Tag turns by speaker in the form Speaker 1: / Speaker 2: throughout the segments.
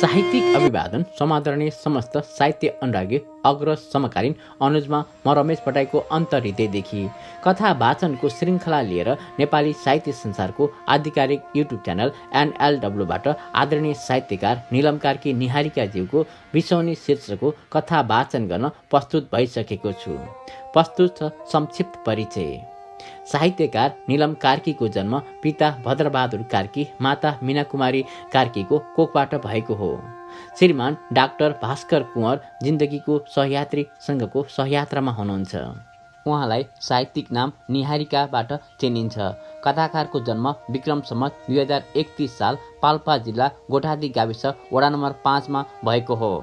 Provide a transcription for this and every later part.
Speaker 1: साहित्यिक अभिवादन समादरणीय समस्त साहित्य अनुरागी अग्र समकालीन अनुजमा म रमेश भट्टराईको अन्तर्हृदयदेखि कथा वाचनको श्रृङ्खला लिएर नेपाली साहित्य संसारको आधिकारिक युट्युब च्यानल NLW-बाट आदरणीय साहित्यकार निलम कार्की निहारिकाज्यूको बिसौनी शीर्षकको कथा वाचन गर्न प्रस्तुत भइसकेको छु। प्रस्तुत छ संक्षिप्त परिचय। साहित्यकार निलम कार्कीको जन्म पिता भद्रबहादुर कार्की, माता मीना कुमारी कार्कीको कोखबाट भएको हो। श्रीमान डाक्टर भास्कर कुँवर जिन्दगीको सहयात्री सँगको सहयात्रामा हुनुहुन्छ। उहाँलाई साहित्यिक नाम निहारिकाबाट चिनिन्छ। कथाकारको जन्म विक्रम सम्वत 2031 साल पाल्पा जिल्ला गोठादी गाविस वडा नम्बर 5 मा भएको हो।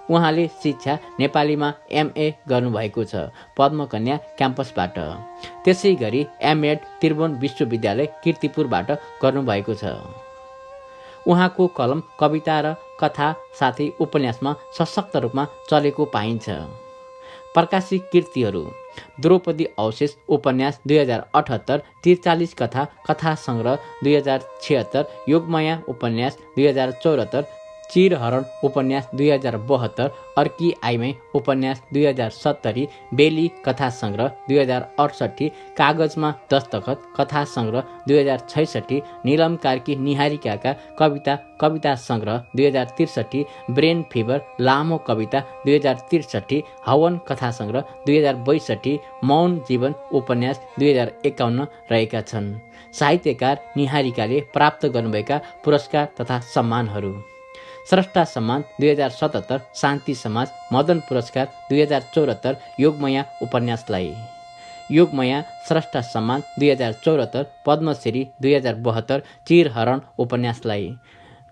Speaker 1: उहाँले शिक्षा नेपालीमा MA गर्नुभएको छ पद्मकन्या क्याम्पसबाट। त्यसै गरी MEd त्रिभुवन विश्वविद्यालय कीर्तिपुरबाट गर्नुभएको छ। उहाँको कलम कविता र कथा साथै उपन्यासमा सशक्त रूपमा चलेको पाइन्छ। प्रकाशित कृतिहरू: द्रौपदी अवशेष उपन्यास 2078, 43 कथा सङ्ग्रह 2076, योगमाया उपन्यास 2074, चिरहरण उपन्यास 2072, अर्की आइमै उपन्यास 2070, बेली कथा सङ्ग्रह 2068, कागजमा दस्तखत कथा सङ्ग्रह 2066, निलम कार्की निहारिकाका कविता सङ्ग्रह 2063, ब्रेन फिभर लामो कविता 2063, हवन कथा सङ्ग्रह 2062, मौन जीवन उपन्यास 2051 रहेका छन्। साहित्यकार निहारिकाले प्राप्त गर्नुभएका पुरस्कार तथा सम्मानहरू: स्रष्टा सम्मान 2077, शान्ति समाज मदन पुरस्कार 2074 योगमाया उपन्यासलाई, योगमाया स्रष्टा सम्मान 2074, पद्मश्री 2072 चिरहरण उपन्यासलाई,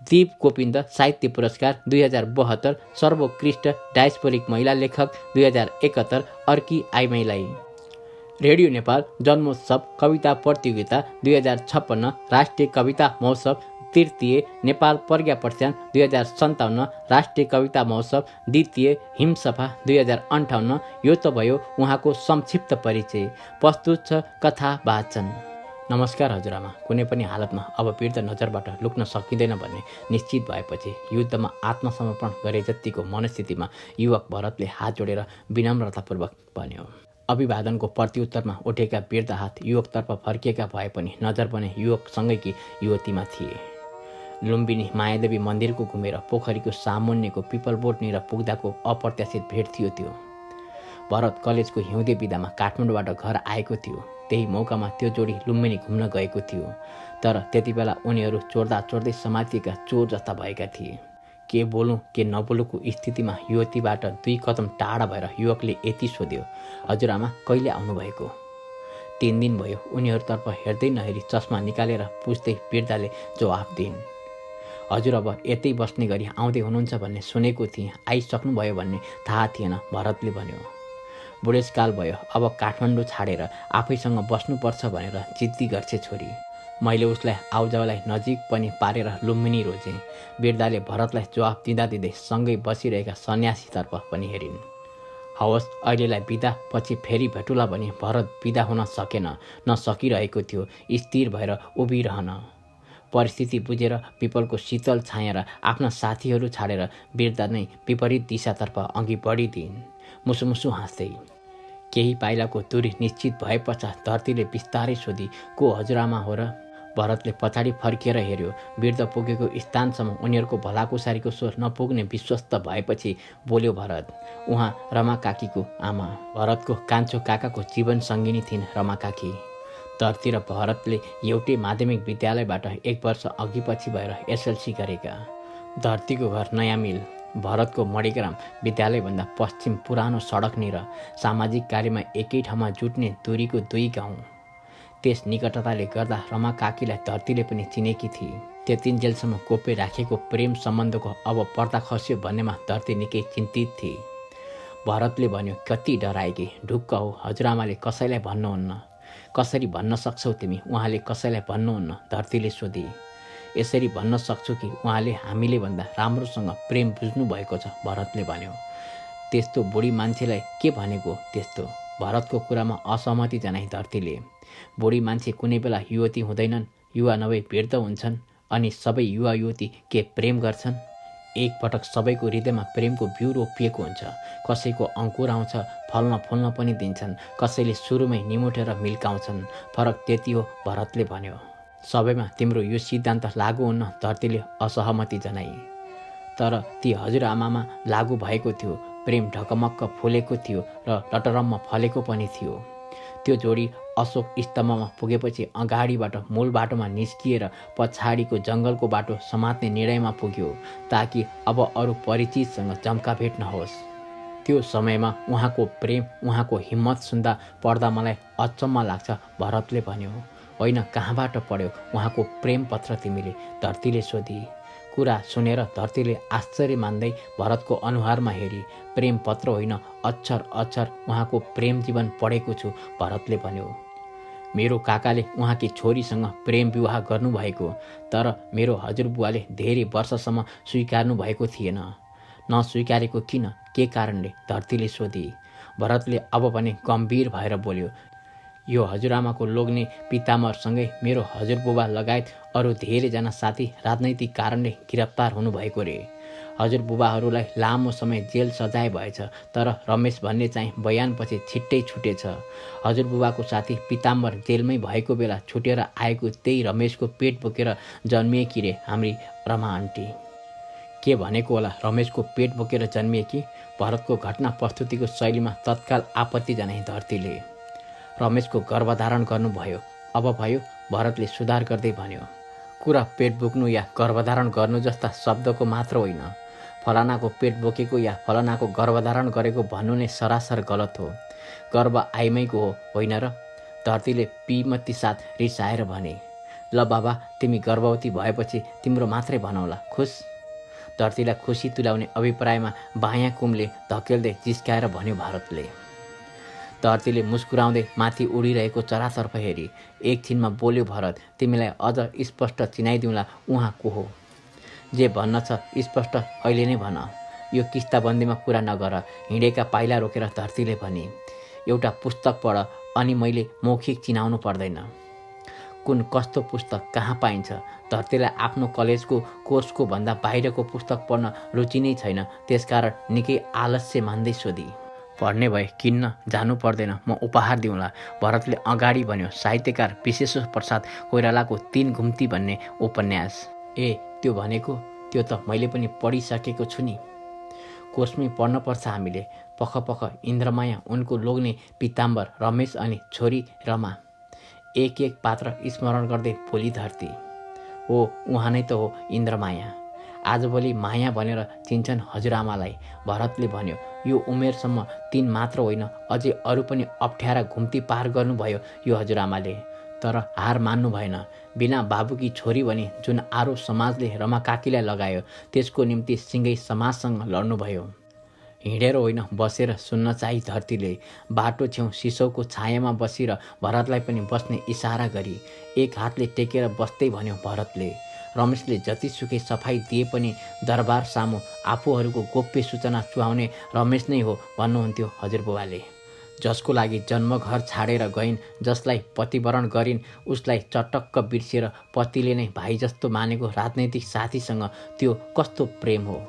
Speaker 1: दीप गोविन्द साहित्य पुरस्कार 2072 सर्वोत्कृष्ट डायस्पोरिक महिला लेखक 2071 अर्की आइमैलाई, रेडियो नेपाल जन्मोत्सव कविता प्रतियोगिता 2056 राष्ट्रिय कविता महोत्सव तृतीय नेपाल प्रज्ञा प्रतिष्ठान 2057 राष्ट्रिय कविता महोत्सव द्वितीय हिमसभा 2058। यो त भयो उहाँको संक्षिप्त परिचय। प्रस्तुत छ कथा वाचन। नमस्कार हजुरआमा। कुनै पनि हालतमा अब पीडित नजरबाट लुक्न सकिँदैन भन्ने निश्चित भएपछि युद्धमा आत्मसमर्पण गरे जतिको मनस्थितिमा युवक भरतले हात जोडेर विनम्रतापूर्वक भन्यो। अभिवादनको प्रत्युत्तरमा उठेका वृद्ध हात युवकतर्फ फर्किएका भए पनि नजर पनि युवकसँगैकी युवतीमा थिए। लुम्बिनी मायादेवी मन्दिरको घुमेर पोखरीको सामुन्नेको पिपलबोटनिर पुग्दाको अप्रत्याशित भेट थियो त्यो। भरत कलेजको हिउँदे बिदामा काठमाडौँबाट घर आएको थियो। त्यही मौकामा त्यो जोडी लुम्बिनी घुम्न गएको थियो। तर त्यति बेला उनीहरू चोर्दै समातिएका चोर जस्ता भएका थिए। के बोलौँ के नबोलुको स्थितिमा युवतीबाट 2 कदम टाढा भएर युवकले यति सोध्यो, हजुरआमा कहिले आउनुभएको? 3 दिन भयो। उनीहरूतर्फ हेर्दै नहेरी चस्मा निकालेर पुछ्दै वृद्धले जवाफ दिइन्, हजुर अब यतै बस्ने गरी आउँदै हुनुहुन्छ भन्ने सुनेको थिएँ, आइसक्नुभयो भन्ने थाहा थिएन, भरतले भन्यो। बुढेसकाल भयो, अब काठमाडौँ छाडेर आफैसँग बस्नुपर्छ भनेर जिद्दी गर्छे छोरी। मैले उसलाई आउजाउलाई नजिक पनि पारेर लुम्बिनी रोजेँ। वृद्धले भरतलाई जवाफ दिँदै सँगै बसिरहेका सन्यासीतर्फ पनि हेरिन्। हवस्, अहिलेलाई बिदा, पछि फेरि भेटुला भनी भरत बिदा हुन सकेन, नसकिरहेको थियो स्थिर भएर उभिरहन। परिस्थिति बुझेर पिपलको शीतल छाया र आफ्ना साथीहरू छाडेर वृद्ध नै विपरीत दिशातर्फ अघि बढिदिइन्, मुसुमुसु हाँस्दै। केही पाइलाको दूरी निश्चित भए पश्चात धरतीले बिस्तारै सोधी, को हजुरआमा हो र? भरतले पछाडि फर्किएर हेऱ्यो। वृद्ध पुगेको स्थानसम्म उनीहरूको भलाकुसारीको स्वर नपुग्ने विश्वस्त भएपछि बोल्यो भरत, उहाँ रमा काकीको आमा। भरतको कान्छो काकाको जीवन सङ्गिनी थिइन् रमा काकी। धरती र भरतले एउटै माध्यमिक विद्यालयबाट 1 वर्ष अघि पछि भएर SLC गरेका। धरतीको घर नयाँ मिल, भरतको मणिग्राम विद्यालयभन्दा पश्चिम पुरानो सडकनिर, सामाजिक कार्यमा एकै ठाउँमा जुट्ने दूरीको 2 गाउँ। त्यस निकटताले गर्दा रमा काकीलाई धरतीले पनि चिनेकी थिए। त्यतिन्जेलसम्म गोप्य राखेको प्रेम सम्बन्धको अब पर्दा खस्यो भन्नेमा धरती निकै चिन्तित थिए। भरतले भन्यो, कति डराएकी, ढुक्क हो, हजुरआमाले कसैलाई भन्नुहुन्न। कसरी भन्न सक्छौ तिमी, उहाँले कसैलाई भन्नुहुन्न? धरतीले सोधी। यसरी भन्न सक्छु कि उहाँले हामीले भन्दा राम्रोसँग प्रेम बुझ्नु भएको छ, भरतले भन्यो। त्यस्तो बुढी मान्छेलाई के भनेको त्यस्तो? भरतको कुरामा असहमति जनाई धरतीले। बुढी मान्छे कुनै बेला युवती हुँदैनन्, युवा नभई वृद्ध हुन्छन्। अनि सबै युवा युवती के प्रेम गर्छन्? एकपटक सबैको हृदयमा प्रेमको बिउ रोपिएको हुन्छ। कसैको अङ्कुर आउँछ, फल्न फुल्न पनि दिन्छन्, कसैले सुरुमै निमुठेर मिल्काउँछन्। फरक त्यति हो, भरतले भन्यो। सबैमा तिम्रो यो सिद्धान्त लागू हुन्न, धरतीले असहमति जनाई। तर ती हजुरआमामा लागू भएको थियो। प्रेम ढकमक्क फुलेको थियो र लटरम्म फलेको पनि थियो। त्यो जोडी अशोक स्तम्भमा पुगेपछि अगाडिबाट मूल बाटोमा निस्किएर पछाडिको जङ्गलको बाटो समात्ने निर्णयमा पुग्यो, ताकि अब अरू परिचितसँग जम्काभेट नहोस्। त्यो समयमा उहाँको प्रेम, उहाँको हिम्मत सुन्दा पढ्दा मलाई अचम्म लाग्छ, भरतले भन्यो। होइन, कहाँबाट पढ्यो उहाँको प्रेम पत्र तिमीले? धरतीले सोधी। कुरा सुनेर धरतीले आश्चर्य मान्दै भरतको अनुहारमा हेरी। प्रेम पत्र होइन, अक्षर अक्षर उहाँको प्रेम जीवन पढेको छु, भरतले भन्यो। मेरो काकाले उहाँकी छोरीसँग प्रेम विवाह गर्नुभएको, तर मेरो हजुरबुवाले धेरै वर्षसम्म स्वीकार्नु भएको थिएन। नस्वीकारेको किन, के कारणले? धरतीले सोधी। भरतले अब पनि गम्भीर भएर बोल्यो। यो हजुरआमाको लोग्ने पितामरसँगै मेरो हजुरबुबा लगायत अरू धेरैजना साथी राजनैतिक कारणले गिरफ्तार हुनुभएको रे। हजुरबुबाहरूलाई लामो समय जेल सजाय भएछ, तर रमेश भन्ने चाहिँ बयानपछि छिट्टै छुटेछ। हजुरबुबाको साथी पिताम्बर जेलमै भएको बेला छुटेर आएको त्यही रमेशको पेट बोकेर जन्मिएकी रे हाम्री रमा आन्टी। के भनेको होला, रमेशको पेट बोकेर जन्मिएकी? भरतको घटना प्रस्तुतिको शैलीमा तत्काल आपत्ति जनाई धरतीले। रमेशको गर्भधारण गर्नुभयो, अब भयो, भरतले सुधार गर्दै भन्यो। कुरा पेट बोक्नु या गर्भधारण गर्नु जस्ता शब्दको मात्र होइन। फलानाको पेट बोकेको या फलानाको गर्भधारण गरेको भन्नु नै सरासर गलत हो। गर्भ आइमैको हो, होइन र? धरतीले पिमती साथ रिसाएर भने। ल बाबा, तिमी गर्भवती भएपछि तिम्रो मात्रै भनौला, खुस? धरतीलाई खुसी तुल्याउने अभिप्रायमा बायाँ कुमले धकेल्दै जिस्काएर भन्यो भरतले। धरतीले मुस्कुराउँदै माथि उडिरहेको चरातर्फ हेरी। एकछिनमा बोल्यो भरत, तिमीलाई अझ स्पष्ट चिनाइदिउँला उहाँ को हो। जे भन्न छ स्पष्ट अहिले नै भन। यो किस्ताबन्दीमा कुरा नगर, हिँडेका पाइला रोकेर धरतीले भने। एउटा पुस्तक पढ, अनि मैले मौखिक चिनाउनु पर्दैन। कुन कस्तो पुस्तक, कहाँ पाइन्छ? धरतीलाई आफ्नो कलेजको कोर्सको भन्दा बाहिरको पुस्तक पढ्न रुचि नै छैन, त्यसकारण निकै आलस्य मान्दै सोधी। पढ्ने भए किन्न जानु पर्दैन, म उपहार दिउँला, भरतले अगाडि भन्यो। साहित्यकार विश्वेश्वर प्रसाद कोइरालाको 3 घुम्ती भन्ने उपन्यास। ए, त्यो भनेको? त्यो त मैले पनि पढिसकेको छु नि। कोर्समै पढ्नुपर्छ हामीले। पख इन्द्रमाया, उनको लोग्ने पिताम्बर, रमेश अनि छोरी रमा। एक एक पात्र स्मरण गर्दै भोलि धरती। हो, उहाँ नै त हो इन्द्रमाया। आजभोलि माया भनेर चिन्छन् हजुरआमालाई, भरतले भन्यो। यो उमेरसम्म 3 मात्र होइन, अझै अरू पनि अप्ठ्यारा घुम्ती पार गर्नुभयो यो हजुरआमाले। तर हार मान्नु भएन। बिना बाबुकी छोरी भने जुन आरोप समाजले रमा काकीलाई लगायो, त्यसको निम्ति सिँगै समाजसँग लड्नुभयो। हिँडेर होइन, बसेर सुन्न चाहिँ धरतीले। बाटो छेउ सिसौको छायामा बसेर भरतलाई पनि बस्ने इसारा गरी एक हातले टेकेर बस्दै भन्यो भरतले। रमेशले जतिसुकै सफाई दिए पनि दरबार सामु आफूहरूको गोप्य सूचना चुहाउने रमेश नै हो भन्नुहुन्थ्यो हजुरबुबाले। जसको लागि जन्मघर छाडेर गइन्, जसलाई पतिवरण गरिन्, उसलाई चटक्क बिर्सिएर पतिले नै भाइ जस्तो मानेको राजनैतिक साथीसँग त्यो कस्तो प्रेम हो?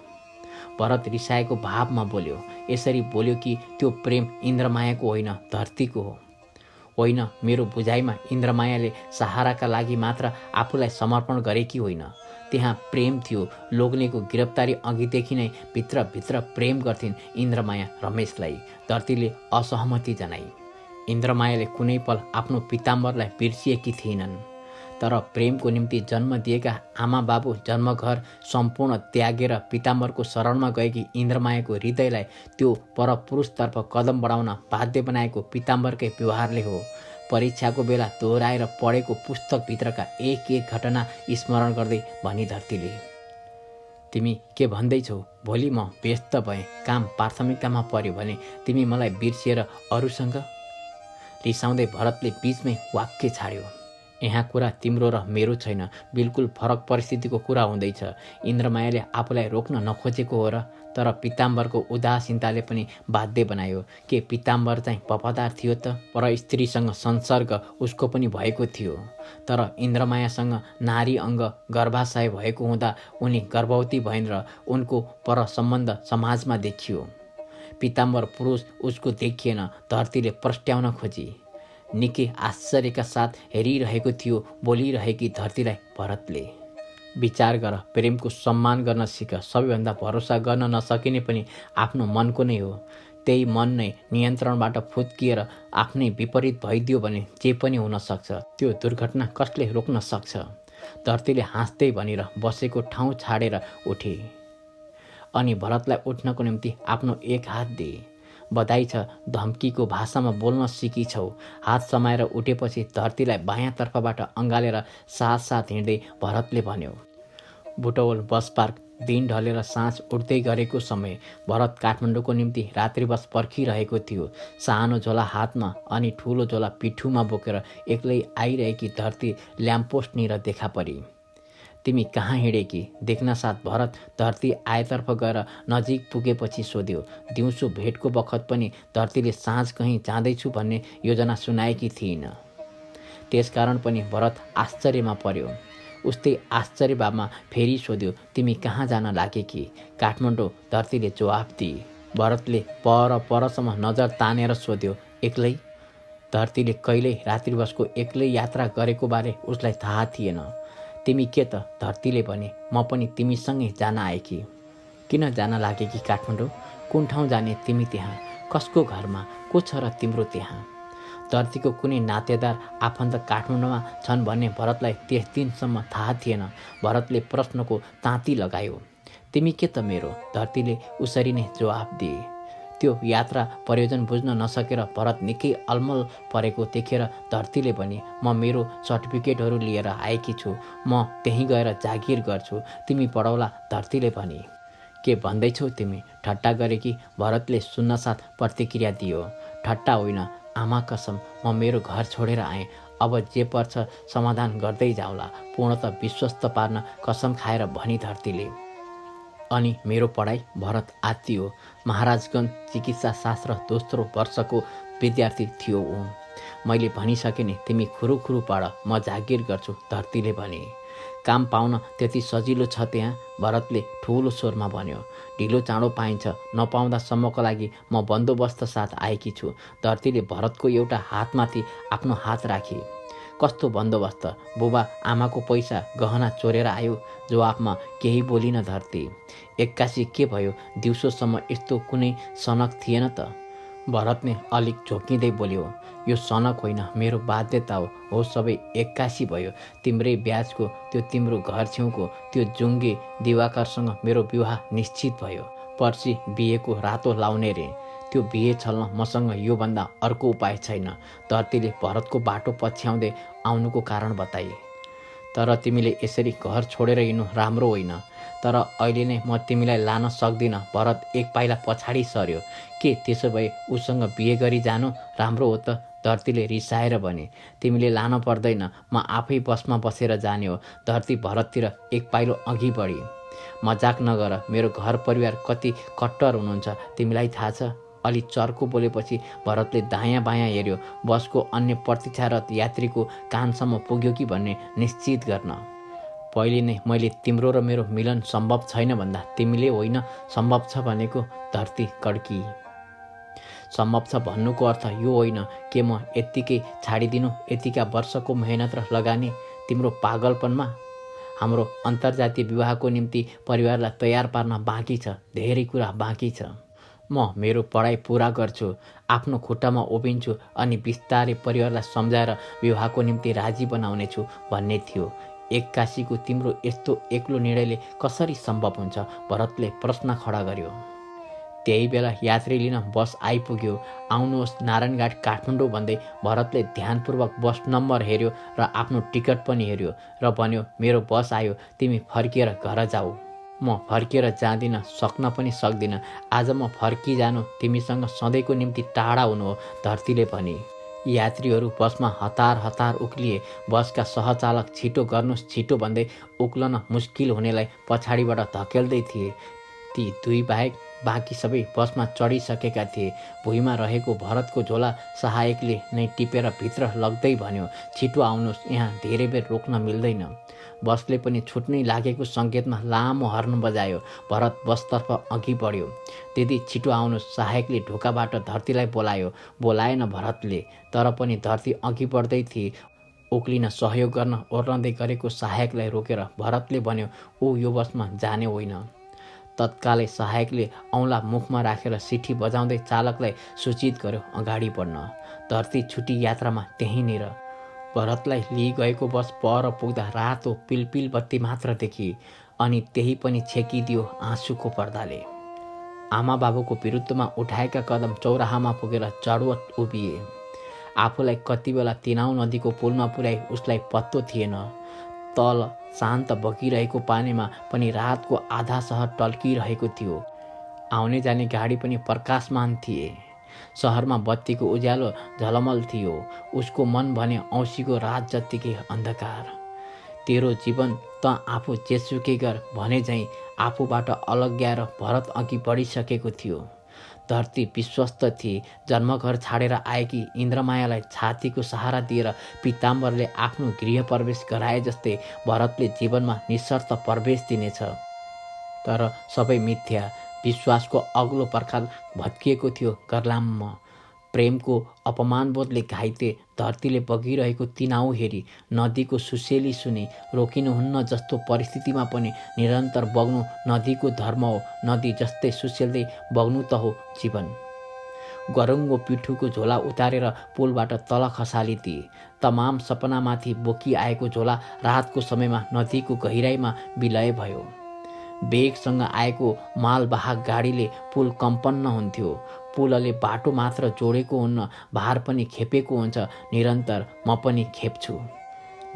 Speaker 1: भरत रिसाएको भावमा बोल्यो। यसरी बोल्यो कि त्यो प्रेम इन्द्रमायाको होइन, धरतीको हो। होइन, मेरो बुझाइमा इन्द्रमायाले सहाराका लागि मात्र आफूलाई समर्पण गरेकी होइन। त्यहाँ प्रेम थियो। लोग्नेको गिरफ्तारी अघिदेखि नै भित्रभित्र प्रेम गर्थिन् इन्द्रमाया रमेशलाई। धरतीले असहमति जनाई। इन्द्रमायाले कुनै पल आफ्नो पिताम्बरलाई बिर्सिएकी थिएनन्। तर प्रेमको निम्ति जन्म दिएका आमा बाबु, जन्मघर सम्पूर्ण त्यागेर पिताम्बरको शरणमा गएकी इन्द्रमायाको हृदयलाई त्यो परपुरुषतर्फ कदम बढाउन बाध्य बनाएको पिताम्बरकै व्यवहारले हो। परीक्षाको बेला दोहोऱ्याएर पढेको पुस्तकभित्रका एक एक घटना स्मरण गर्दै भनी धरतीले। तिमी के भन्दैछौ? भोलि म व्यस्त भएँ, काम प्राथमिकतामा पर्यो भने तिमी मलाई बिर्सिएर अरूसँग? रिसाउँदै भरतले बीचमै वाक्य छाड्यो। यहाँ कुरा तिम्रो र मेरो छैन, बिल्कुल फरक परिस्थितिको कुरा हुँदैछ। इन्द्रमायाले आफूलाई रोक्न नखोजेको हो र? तर पिताम्बरको उदासीनताले पनि बाध्य बनायो। के पिताम्बर चाहिँ वफादार थियो त? पर स्त्रीसँग संसर्ग उसको पनि भएको थियो। तर इन्द्रमायासँग नारी अङ्ग गर्भाशय भएको हुँदा उनी गर्भवती भइन् र उनको पर सम्बन्ध समाजमा देखियो। पिताम्बर पुरुष उसको देखिएन, धरतीले प्रस्ट्याउन खोजी। निकै आश्चर्यका साथ हेरिरहेको थियो बोलिरहेकी धरतीलाई भरतले। विचार गर, प्रेमको सम्मान गर्न सिक। सबैभन्दा भरोसा गर्न नसकिने पनि आफ्नो मनको नै हो। त्यही मन नै नियन्त्रणबाट फुत्किएर आफ्नै विपरीत भइदियो भने जे पनि हुन सक्छ। त्यो दुर्घटना कसले रोक्न सक्छ? धरतीले हाँस्दै भनेर बसेको ठाउँ छाडेर उठे अनि भरतलाई उठ्नको निम्ति आफ्नो एक हात दिए। बधाई छ, धम्कीको भाषामा बोल्न सिकिछौ। हात समाएर उठेपछि धरतीलाई बायाँ तर्फबाट अँगालेर साथ साथ हिँड्दै भरतले भन्यो। Butwal bus park. दिन ढलेर साँझ उठ्दै गरेको समय भरत काठमाडौँको निम्ति रात्रि बस पर्खिरहेको थियो। सानो झोला हातमा अनि ठुलो झोला पिठ्युमा बोकेर एक्लै आइरहेकी धरती ल्याम्पपोस्टनिर देखा परी। तिमी कहाँ हिँडेकी? देख्न साथ भरत धरती आएतर्फ गएर नजिक पुगेपछि सोध्यो। दिउँसो भेटको बखत पनि धरतीले साँझ कहीँ जाँदैछु भन्ने योजना सुनाएकी थिइन। त्यसकारण पनि भरत आश्चर्यमा पर्यो। उस्तै आश्चर्य भावमा फेरि सोध्यो, तिमी कहाँ जान लागेकी? काठमाडौँ, धरतीले जवाफ दिए। भरतले परसम्म नजर तानेर सोध्यो, एक्लै? धरतीले कहिल्यै रात्रि बसको एक्लै यात्रा गरेको बारे उसलाई थाहा थिएन। तिमी के त? धरतीले भने, म पनि तिमीसँगै जान आएकी। किन जान लागेकी काठमाडौँ? कुन ठाउँ जाने तिमी त्यहाँ? कसको घरमा? को छ र तिम्रो त्यहाँ? धरतीको कुनै नातेदार आफन्त काठमाडौँमा छन् भन्ने भरतलाई त्यस दिनसम्म थाहा थिएन। भरतले प्रश्नको ताँती लगायो। तिमी के त मेरो? धरतीले उसरी नै जवाफ दिए। त्यो यात्रा प्रयोजन बुझ्न नसकेर भरत निकै अलमल परेको देखेर धरतीले भने, म मेरो सर्टिफिकेटहरू लिएर आएकी छु। म त्यहीँ गएर जागिर गर्छु। तिमी पढौला। धरतीले भने। के भन्दैछौ तिमी? ठट्टा गरेकी भरतले सुन्नसाथ प्रतिक्रिया दियो। ठट्टा होइन, आमा कसम, म मेरो घर छोडेर आएँ। अब जे पर्छ समाधान गर्दै जाउँला। पूर्णतः विश्वस्त पार्न कसम खाएर भनी धरतीले। अनि मेरो पढाइ? भरत आत्तियो। महाराजगञ्ज चिकित्सा शास्त्र दोस्रो वर्षको विद्यार्थी थियो ऊ। मैले भनिसकेँ नि, तिमी खुरुखुरु पढ, म जागिर गर्छु। धरतीले भने। काम पाउन त्यति सजिलो छ त्यहाँ? भरतले ठुलो स्वरमा भन्यो। ढिलो चाँडो पाइन्छ, नपाउँदासम्मको लागि म बन्दोबस्त साथ आएकी छु। धरतीले भरतको एउटा हातमाथि आफ्नो हात राखी। कस्तो बन्दोबस्त? बुबा आमाको पैसा गहना चोरेर आयो। जवाफमा केही बोलिन धरती। एक्कासी के भयो? दिउँसोसम्म यस्तो कुनै सनक थिएन त? भरतले अलिक झोकिँदै बोल्यो। यो सनक होइन, मेरो बाध्यता हो। सबै एक्कासी भयो। तिम्रै ब्याजको त्यो तिम्रो घर छेउको त्यो जुङ्गे दिवाकरसँग मेरो विवाह निश्चित भयो। पर्सि बिहेको रातो लाउने रे। त्यो बिहे छल्न मसँग योभन्दा अर्को उपाय छैन। धरतीले भरतको बाटो पछ्याउँदै आउनुको कारण बताए। तर तिमीले यसरी घर छोडेर हिँड्नु राम्रो होइन। तर अहिले नै म तिमीलाई लान सक्दिनँ। भरत एक पाइला पछाडि सर्यो। के त्यसो भए उसँग बिहे गरी जानु राम्रो हो त? धरतीले रिसाएर भने। तिमीले लान पर्दैन, म आफै बसमा बसेर जाने हो। धरती भरततिर एक पाइलो अघि बढी। मजाक नगर, मेरो घर परिवार कति कट्टर हुनुहुन्छ तिमीलाई थाहा छ। अलि चर्को बोलेपछि भरतले दायाँ बायाँ हेऱ्यो, बसको अन्य प्रतीक्षारत यात्रीको कानसम्म पुग्यो कि भन्ने निश्चित गर्न। पहिले नै मैले तिम्रो र मेरो मिलन सम्भव छैन भन्दा तिमीले होइन सम्भव छ भनेको? धरती कड्की। सम्भव छ भन्नुको अर्थ यो होइन के म यत्तिकै छाडिदिनु यतिका वर्षको मेहनत र लगानी तिम्रो पागलपनमा? हाम्रो अन्तर्जातीय विवाहको निम्ति परिवारलाई तयार पार्न बाँकी छ, धेरै कुरा बाँकी छ। म मेरो पढाइ पुरा गर्छु, आफ्नो खुट्टामा उभिन्छु अनि बिस्तारै परिवारलाई सम्झाएर विवाहको निम्ति राजी बनाउनेछु भन्ने थियो। एक्कासीको तिम्रो यस्तो एक्लो निर्णयले कसरी सम्भव हुन्छ? भरतले प्रश्न खडा गर्यो। त्यही बेला यात्री लिन बस आइपुग्यो। आउनुहोस् नारायणघाट काठमाडौँ भन्दै भरतले ध्यानपूर्वक बस नम्बर हेऱ्यो र आफ्नो टिकट पनि हेऱ्यो र भन्यो, मेरो बस आयो, तिमी फर्किएर घर जाऊ। म फर्किएर जाँदिन, सक्न पनि सक्दिनँ। आज म फर्किजानु तिमीसँग सधैँको निम्ति टाढा हुनु हो। धरतीले भने। यात्रीहरू बसमा हतार हतार उक्लिए। बसका सहचालक छिटो गर्नुहोस् छिटो भन्दै उक्लन मुस्किल हुनेलाई पछाडिबाट धकेल्दै थिए। ती दुई बाहेक बाँकी सबै बसमा चढिसकेका थिए। भुइँमा रहेको भरतको झोला सहायकले नै टिपेर भित्र लग्दै भन्यो, छिटो आउनुहोस्, यहाँ धेरै बेर रोक्न मिल्दैन। बसले पनि छुट्नै लागेको सङ्केतमा लामो हर्न बजायो। भरत बसतर्फ अघि बढ्यो। दिदी छिटो आउनुहोस्, सहायकले ढोकाबाट धरतीलाई बोलायो। बोलाएन भरतले, तर पनि धरती अघि बढ्दै थिए। उक्लिन सहयोग गर्न ओर्लँदै गरेको सहायकलाई रोकेर भरतले भन्यो, ऊ यो बसमा जाने होइन। तत्कालै सहायकले औँला मुखमा राखेर सिठी बजाउँदै चालकलाई सूचित गर्यो अगाडि बढ्न। धरती छुट्टी यात्रामा त्यहीँनिर। भरतलाई लिइगएको बस पर पुग्दा रातो पिलपिल बत्ती मात्र देखि, अनि त्यही पनि छेकिदियो आँसुको पर्दाले। आमा बाबुको विरुद्धमा उठाएका कदम चौराहामा पुगेर जडवत उभिए। आफूलाई कति बेला तिनाउ नदीको पुलमा पुर्याई उसलाई पत्तो थिएन। तल शान्त बगिरहेको पानीमा पनि रातको आधा सहर टल्किरहेको थियो। आउने जाने गाडी पनि प्रकाशमान थिए। सहरमा बत्तीको उज्यालो झलमल थियो। उसको मन भने औँसीको रात जत्तिकै अन्धकार। तेरो जीवन त आफू जेसुकै गर भने झैँ आफूबाट अलग्याएर भरत अघि बढिसकेको थियो। धरती विश्वस्त थिए। जन्मघर छाडेर आएकी इन्द्रमायालाई छातीको सहारा दिएर पिताम्बरले आफ्नो गृह प्रवेश गराए जस्तै भरतले जीवनमा निशर्त प्रवेश दिनेछ। तर सबै मिथ्या। विश्वासको अग्लो पर्खाल भत्किएको थियो गर्लाममा। प्रेमको अपमानबोधले घाइते धरतीले बगिरहेको तिनाउ हेरी, नदीको सुसेली सुनि रोकिनुहुन्न जस्तो परिस्थितिमा पनि निरन्तर बग्नु नदीको धर्म हो। नदी जस्तै सुसेल्दै बग्नु त हो जीवन। गरुङ्गो पिठुको झोला उतारेर पुलबाट तल खसालिदिए। तमाम सपनामाथि बोकिआएको झोला रातको समयमा नदीको गहिराईमा विलय भयो। वेगसँग आएको मालवाहक गाडीले पुल कम्पन्न हुन्थ्यो। पुलले बाटो मात्र जोडेको हुन्न, भार पनि खेपेको हुन्छ। निरन्तर म पनि खेप्छु।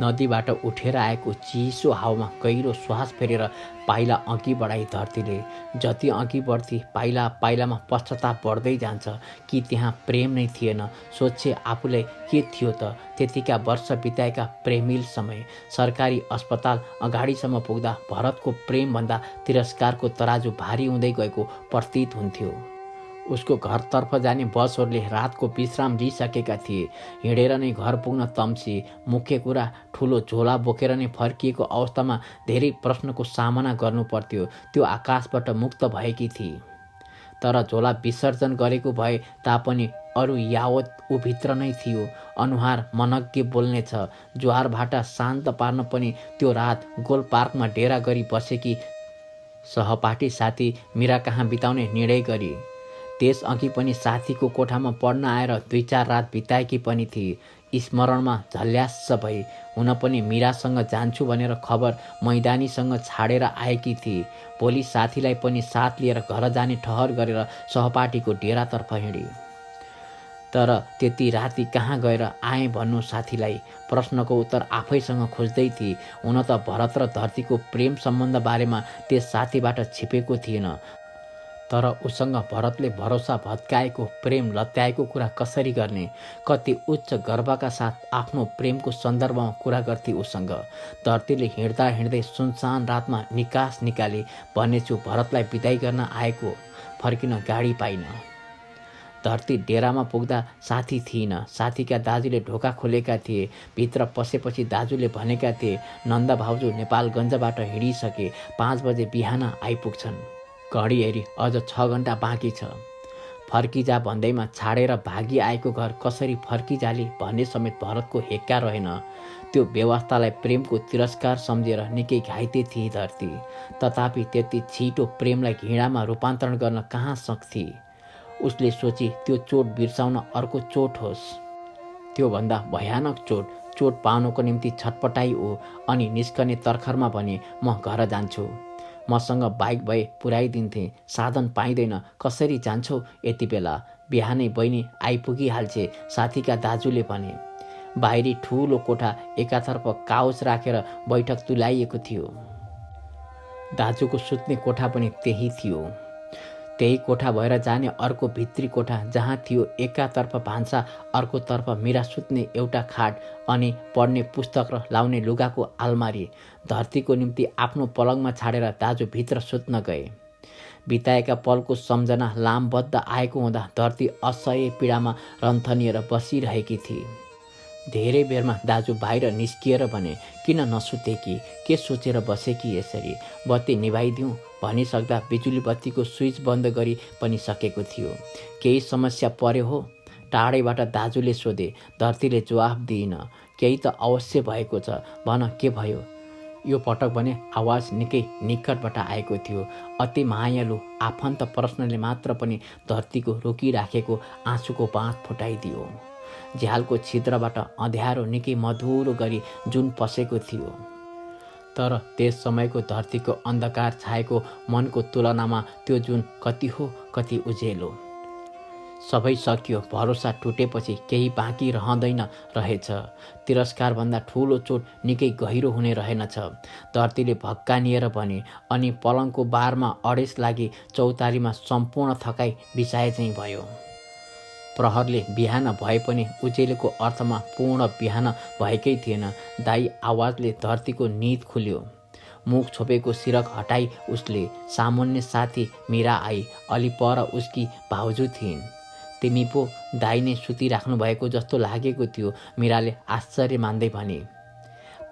Speaker 1: नदीबाट उठेर आएको चिसो हावामा गहिरो श्वास फेरेर पाइला अघि बढाई धरतीले। जति अघि बढ्थे पाइला पाइलामा पश्चाताप बढ्दै जान्छ। कि त्यहाँ प्रेम नै थिएन? सोचे आफूलाई के थियो त? त्यतिका वर्ष बिताएका प्रेमिल समय। सरकारी अस्पताल अगाडिसम्म पुग्दा भरतको प्रेमभन्दा तिरस्कारको तराजु भारी हुँदै गएको प्रतीत हुन्थ्यो। उसको घरतर्फ जाने बसहरूले रातको विश्राम लिइसकेका थिए। हिँडेर नै घर पुग्न तम्सी। मुख्य कुरा, ठुलो झोला बोकेर नै फर्किएको अवस्थामा धेरै प्रश्नको सामना गर्नु पर्थ्यो। त्यो आकाशबाट मुक्त भएकी थिए। तर झोला विसर्जन गरेको भए तापनि अरू यावत ऊभित्र नै थियो। अनुहार मनग्गे बोल्नेछ। ज्वार भाटा शान्त पार्न पनि त्यो रात गोल पार्कमा डेरा गरी बसेकी सहपाठी साथी मीरा कहाँ बिताउने निर्णय गरी। त्यसअघि पनि साथीको कोठामा पढ्न आएर 2-4 रात बिताएकी पनि थिए। स्मरणमा झल्यास्स भई। हुन पनि मीरासँग जान्छु भनेर खबर मैदानीसँग छाडेर आएकी थिए। भोलि साथीलाई पनि साथ लिएर घर जाने ठहर गरेर सहपाठीको डेरातर्फ हिँडे। तर त्यति राति कहाँ गएर आए भन्नु साथीलाई? प्रश्नको उत्तर आफैसँग खोज्दै थिए। हुन त भरत र धरतीको प्रेम सम्बन्ध बारेमा त्यस साथीबाट छिपेको थिएन। तर उसँग भरतले भरोसा भत्काएको, प्रेम लत्याएको कुरा कसरी गर्ने? कति उच्च गर्वका साथ आफ्नो प्रेमको सन्दर्भमा कुरा गर्थे उसँग। धरतीले हिँड्दा हिँड्दै सुनसान रातमा निकास निकाले भनेछु भरतलाई बिदाई गर्न आएको, फर्किन गाडी पाइन। धरती डेरामा पुग्दा साथी थिइन। साथीका दाजुले ढोका खोलेका थिए। भित्र पसेपछि दाजुले भनेका थिए, नन्द भाउजू नेपालगञ्जबाट हिँडिसके, 5 बजे बिहान आइपुग्छन्। घडी हेरी अझ 6 घण्टा बाँकी छ। फर्किजा भन्दैमा छाडेर भागी आएको घर कसरी फर्किजाली भन्ने समेत भरतको हेक्का रहेन। त्यो व्यवस्थालाई प्रेमको तिरस्कार सम्झेर निकै घाइते थिए धरती। तथापि त्यति छिटो प्रेमलाई घृणामा रूपान्तरण गर्न कहाँ सक्थे? उसले सोची, त्यो चोट बिर्साउन अर्को चोट होस्, त्योभन्दा भयानक चोट पाउनको निम्ति छटपटाई ऊ। अनि निस्कने तर्खरमा भने, म घर जान्छु। मसँग बाइक भए पुर्याइदिन्थे। साधन पाइँदैन, कसरी जान्छौ यति बेला? बिहानै बहिनी आइपुगिहाल्छे, साथीका दाजुले भने। बाहिरी ठुलो कोठा एकातर्फ काउच राखेर बैठक तुल्याइएको थियो। दाजुको सुत्ने कोठा पनि त्यही थियो। त्यही कोठा भएर जाने अर्को भित्री कोठा, जहाँ थियो एकातर्फ भान्सा, अर्कोतर्फ मीरा सुत्ने एउटा खाट अनि पढ्ने पुस्तक र लाउने लुगाको आलमारी। धरतीको निम्ति आफ्नो पलङमा छाडेर दाजु भित्र सुत्न गए। बिताएका पलको सम्झना लामबद्ध आएको हुँदा धरती असह्य पीडामा रन्थनिएर बसिरहेकी थिए। धेरै बेरमा दाजु बाहिर निस्किएर भने, किन नसुतेकी, के सोचेर बसेकी यसरी, बत्ती निभाइदिउँ भनिसक्दा बिजुली बत्तीको स्विच बन्द गरी पनि सकेको थियो। केही समस्या पर्यो हो? टाढैबाट दाजुले सोधे। धरतीले जवाफ दिइन। केही त अवश्य भएको छ, भन के भयो? यो पटक भने आवाज निकै निकटबाट आएको थियो। अति मायालु आफन्त प्रश्नले मात्र पनि धरतीको रोकिराखेको आँसुको बाँध फुटाइदियो। झ्यालको छिद्रबाट अँध्यारो निकै मधुरो गरी जुन पसेको थियो। तर त्यस समयको धरतीको अन्धकार छाएको मनको तुलनामा त्यो जुन कति हो कति उज्यालो। सबै सकियो, भरोसा टुटेपछि केही बाँकी रहँदैन रहेछ। तिरस्कारभन्दा ठुलो चोट निकै गहिरो हुने रहेनछ। धरतीले भक्कानिएर भने, अनि पलङको बारमा अडेस लागि चौतारीमा सम्पूर्ण थकाइ बिसाए चाहिँ भयो। प्रहरले बिहान भए पनि उजेलेको अर्थमा पूर्ण बिहान भएकै थिएन। दाई आवाजले धरतीको निद खुल्यो। मुख छोपेको सिरक हटाई उसले। सामुन्ने साथी मीरा आई। अलि पर उसकी भाउजू थिइन्। तिमी पो? दाई नै सुतिराख्नु भएको जस्तो लागेको थियो, मीराले आश्चर्य मान्दै भने।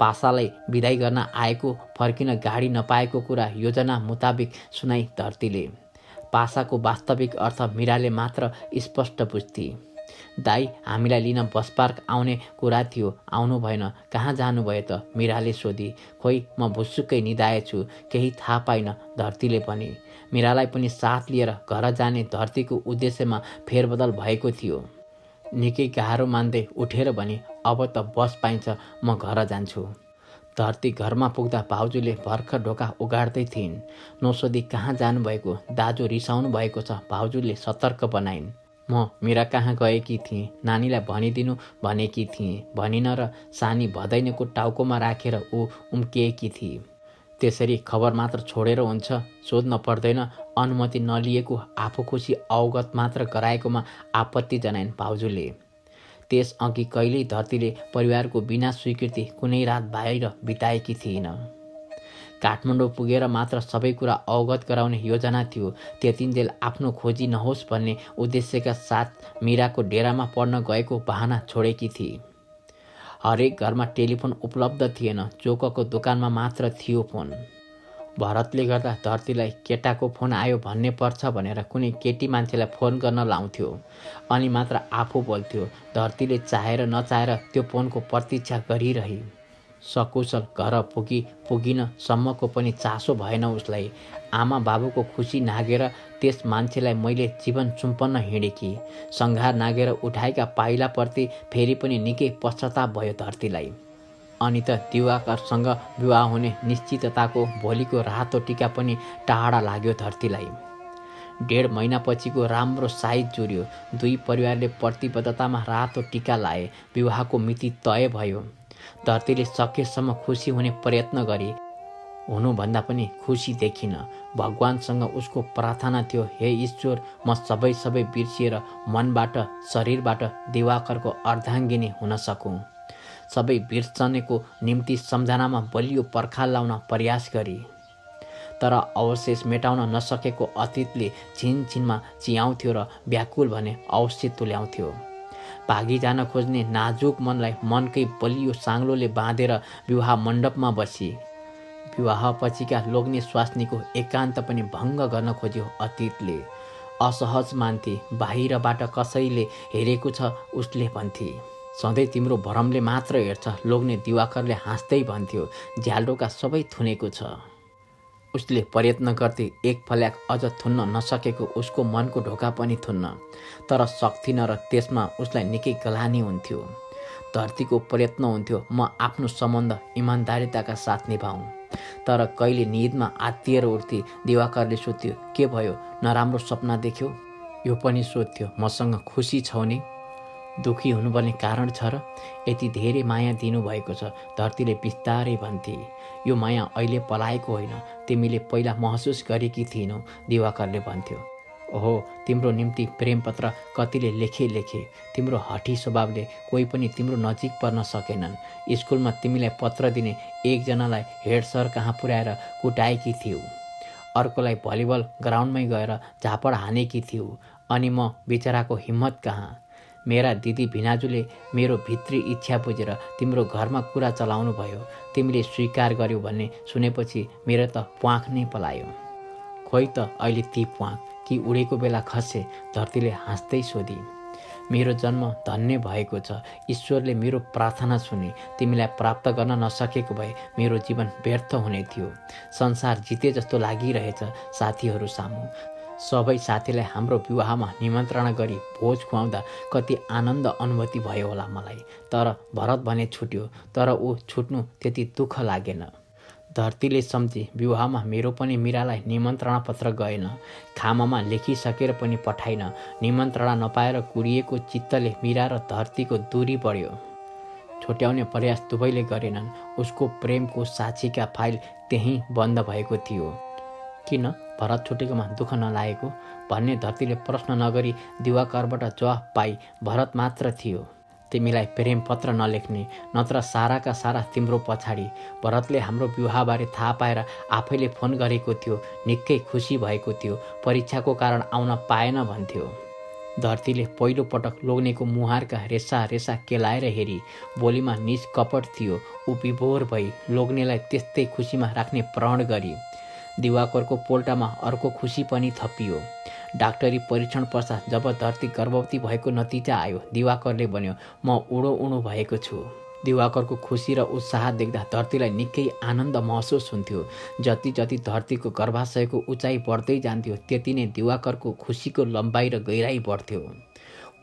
Speaker 1: पासालाई बिदाई गर्न आएको, फर्किन गाडी नपाएको कुरा योजना मुताबिक सुनाई धरतीले। पासाको वास्तविक अर्थ मीराले मात्र स्पष्ट बुझ्थे। दाई हामीलाई लिन बस पार्क आउने कुरा थियो, आउनु भएन, कहाँ जानुभयो त? मीराले सोधी। खोइ म भुसुक्कै निदाएछु, केही थाहा पाइन, धरतीले भने। मीरालाई पनि साथ लिएर घर जाने धरतीको उद्देश्यमा फेरबदल भएको थियो। निकै गाह्रो मान्दै उठेर भने, अब त बस पाइन्छ, म घर जान्छु। धरती घरमा पुग्दा भाउजूले भर्खर ढोका उगाड्दै थिइन्। नौसोधी कहाँ जानुभएको, दाजु रिसाउनु भएको छ, भाउजूले सतर्क बनाइन्। म मीरा कहाँ गएकी थिएँ, नानीलाई भनिदिनु भनेकी थिएँ, भनिन र सानी भदैनेको टाउकोमा राखेर ऊ उम्किएकी थिए। त्यसरी खबर मात्र छोडेर हुन्छ, सोध्न पर्दैन, अनुमति नलिएको आफू खुसी अवगत मात्र गराएकोमा आपत्ति जनाइन् भाउजूले। त्यस अघि कहिल्यै धरतीले परिवारको बिना स्वीकृति कुनै रात बाहिर बिताएकी थिइन। काठमाडौँ पुगेर मात्र सबै कुरा अवगत गराउने योजना थियो। त्यतिन्जेल आफ्नो खोजी नहोस् भन्ने उद्देश्यका साथ मीराको डेरामा पढ्न गएको बहाना छोडेकी थिए। हरेक घरमा टेलिफोन उपलब्ध थिएन, चोकको दोकानमा मात्र थियो फोन। भरतले गर्दा धरतीलाई केटाको फोन आयो भन्ने पर्छ भनेर कुनै केटी मान्छेलाई फोन गर्न लाउँथ्यो, अनि मात्र आफू बोल्थ्यो। धरतीले चाहेर नचाहेर त्यो फोनको प्रतीक्षा गरिरही। सकुशल घर पुगिन सम्मको पनि चासो भएन उसलाई। आमा बाबुको खुसी नागेर त्यस मान्छेलाई मैले जीवन सुम्पन्न हिँडेकी। सङ्घार नागेर उठाएका पाइलाप्रति फेरि पनि निकै पश्चाताप भयो धरतीलाई। अनि त दिवाकरसँग विवाह हुने निश्चितताको भोलिको रातो टिका पनि टाढा लाग्यो धरतीलाई। 1.5 महिनापछिको राम्रो साइज जुर्यो। दुई परिवारले प्रतिबद्धतामा रातो टिका लाए। विवाहको मिति तय भयो। धरतीले सकेसम्म खुसी हुने प्रयत्न गरी, हुनुभन्दा पनि खुसी देखिन। भगवानसँग उसको प्रार्थना थियो, हे ईश्वर, म सबै बिर्सिएर मनबाट शरीरबाट दिवाकरको अर्धाङ्गिनी हुन सकूँ। सबै बिर्सनेको निम्ति सम्झनामा बलियो पर्खाल लाउन प्रयास गरी। तर अवशेष मेटाउन नसकेको अतीतले छिनछिनमा चियाउँथ्यो र व्याकुल भने अवश्य तुल्याउँथ्यो। भागी जान खोज्ने नाजुक मनलाई मनकै बलियो साङ्लोले बाँधेर विवाह मण्डपमा बसी। विवाहपछिका लोग्ने स्वास्नीको एकान्त पनि भङ्ग गर्न खोज्यो अतीतले। असहज मान्थे। बाहिरबाट कसैले हेरेको छ उसले भन्थे। सधैँ तिम्रो भरमले मात्र हेर्छ, लोग्ने दिवाकरले हाँस्दै भन्थ्यो। झ्यालडोका सबै थुनेको छ। उसले प्रयत्न गर्थे, एक फल्याक अझ थुन्न नसकेको उसको मनको ढोका पनि थुन्न, तर सक्थिन र त्यसमा उसलाई निकै गलानी हुन्थ्यो। धरतीको प्रयत्न हुन्थ्यो म आफ्नो सम्बन्ध इमान्दारिताका साथ निभाउँ, तर कहिले निदमा आत्तिएर उठ्थे। दिवाकरले सोध्थ्यो, के भयो, नराम्रो सपना देख्यो? यो पनि सोध्थ्यो, मसँग खुसी छौ नि? दुखी हुनुपर्ने कारण छ र? यति धेरै माया दिनुभएको छ, धरतीले बिस्तारै भन्थे। यो माया अहिले पलाएको होइन, तिमीले पहिला महसुस गरेकी थिएनौ, दिवाकरले भन्थ्यो। ओहो, तिम्रो निम्ति प्रेमपत्र कतिले लेखे। तिम्रो हठी स्वभावले कोही पनि तिम्रो नजिक पर्न सकेनन्। स्कुलमा तिमीलाई पत्र दिने एकजनालाई हेड सर कहाँ पुर्याएर कुटाएकी थियौ। अर्कोलाई भलिबल ग्राउन्डमै गएर झापड हानेकी थिउ अनि म बिचराको हिम्मत कहाँ। मेरा दिदी भिनाजुले मेरो भित्री इच्छा बुझेर तिम्रो घरमा कुरा चलाउनु भयो। तिमीले स्वीकार गर्यौ भन्ने सुनेपछि मेरो त प्वाख नै पलायो। खोइ त अहिले ती प्वाख कि उडेको बेला खसे, धरतीले हाँस्दै सोधी। मेरो जन्म धन्य भएको छ, ईश्वरले मेरो प्रार्थना सुने। तिमीलाई प्राप्त गर्न नसकेको भए मेरो जीवन व्यर्थ हुने थियो। संसार जिते जस्तो लागिरहेछ साथीहरू सामु। सबै साथीलाई हाम्रो विवाहमा निमन्त्रणा गरी भोज खुवाउँदा कति आनन्द अनुभूति भयो होला मलाई। तर भरत भने छुट्यो, तर ऊ छुट्नु त्यति दुःख लागेन। धरतीले सम्झी विवाहमा मेरो पनि मीरालाई निमन्त्रणा पत्र गएन। खामामा लेखिसकेर पनि पठाइन। निमन्त्रणा नपाएर कुरिएको चित्तले मीरा र धरतीको दूरी बढ्यो। छुट्याउने प्रयास दुवैले गरेनन्। उसको प्रेमको साक्षीका फाइल त्यहीँ बन्द भएको थियो। किन भरत छुटेकोमा दुःख नलागेको भन्ने धरतीले प्रश्न नगरी दिवाकरबाट जवाफ पाई भरत मात्र थियो। तिमीलाई प्रेम पत्र नलेख्ने, नत्र साराका सारा तिम्रो पछाडि। भरतले हाम्रो विवाहबारे थाहा पाएर आफैले फोन गरेको थियो। निकै खुसी भएको थियो। परीक्षाको कारण आउन पाएन भन्थ्यो। धरतीले पहिलो पटक लोग्नेको मुहारका रेसा रेसा केलाएर हेरी। बोलीमा निज कपट थियो। ऊ विभोर भई लोग्नेलाई त्यस्तै खुसीमा राख्ने प्रण गरी। दिवाकरको पोल्टामा अर्को खुसी पनि थपियो। डाक्टरी परीक्षण पश्चात जब धरती गर्भवती भएको नतिजा आयो, दिवाकरले भन्यो, म उडो भएको छु। दिवाकरको खुसी र उत्साह देख्दा धरतीलाई निकै आनन्द महसुस हुन्थ्यो। जति जति धरतीको गर्भाशयको उचाइ बढ्दै जान्थ्यो, त्यति नै दिवाकरको खुसीको लम्बाइ र गहिराई बढ्थ्यो।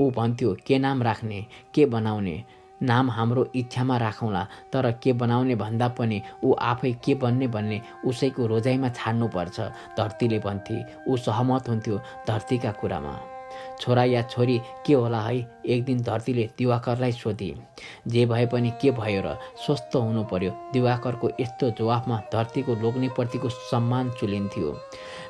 Speaker 1: ऊ भन्थ्यो, के नाम राख्ने, के बनाउने? नाम हाम्रो इच्छामा राखौँला, तर के बनाउने भन्दा पनि ऊ आफै के बन्ने भन्ने उसैको रोजाइमा छाड्नुपर्छ, धरतीले भन्थे। ऊ सहमत हुन्थ्यो धरतीका कुरामा। छोरा या छोरी के होला है? एक दिन धरतीले दिवाकरलाई सोधी। जे भए पनि के भयो र? स्वस्थ हुनु पर्यो। दिवाकरको यस्तो जवाफमा धरतीको लोग्नेप्रतिको सम्मान चुलिन्थ्यो।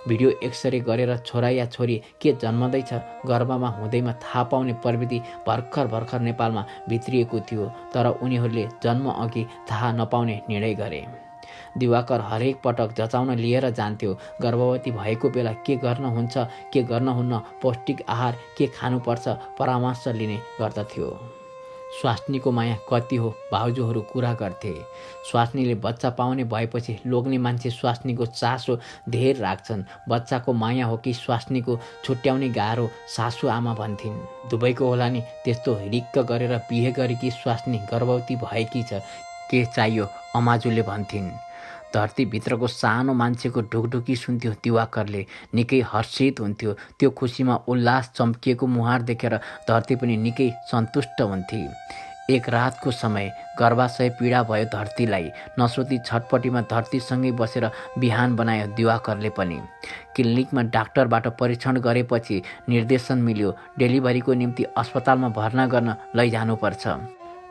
Speaker 1: भिडियो एक्सरे गरेर छोरा या छोरी के जन्मदैछ गर्भमा हुँदैमा थाहा पाउने प्रविधि भर्खर भर्खर नेपालमा भित्रिएको थियो। तर उनीहरूले जन्म अघि थाहा नपाउने निर्णय गरे। दिवाकर हरेक पटक जचाउन लिएर जान्थ्यो। गर्भवती भएको बेला के गर्न हुन्छ, के गर्न हुन्न, पौष्टिक आहार के खानुपर्छ परामर्श लिने गर्दथ्यो। स्वास्नीको माया कति हो भाउजूहरू कुरा गर्थे। स्वास्नीले बच्चा पाउने भएपछि लोग्ने मान्छे स्वास्नीको चासो धेर राख्छन्। बच्चाको माया हो कि स्वास्नीको छुट्याउने गाह्रो, सासू आमा भन्थिन्। दुवैको होला नि। त्यस्तो हिरिक्क गरेर बिहे गरेकी स्वास्नी गर्भवती भएकी छ, के चाहियो अमाजुले भन्थिन्। धरतीभित्रको सानो मान्छेको ढुकढुकी सुन्थ्यो दिवाकरले। निकै हर्षित हुन्थ्यो। त्यो खुसीमा उल्लास चम्किएको मुहार देखेर धरती पनि निकै सन्तुष्ट हुन्थे। एक रातको समय गर्भाशय पीडा भयो धरतीलाई। नसोधी छटपटीमा धरतीसँगै बसेर बिहान बनायो दिवाकरले पनि। क्लिनिकमा डाक्टरबाट परीक्षण गरेपछि निर्देशन मिल्यो, डेलिभरीको निम्ति अस्पतालमा भर्ना गर्न लैजानुपर्छ।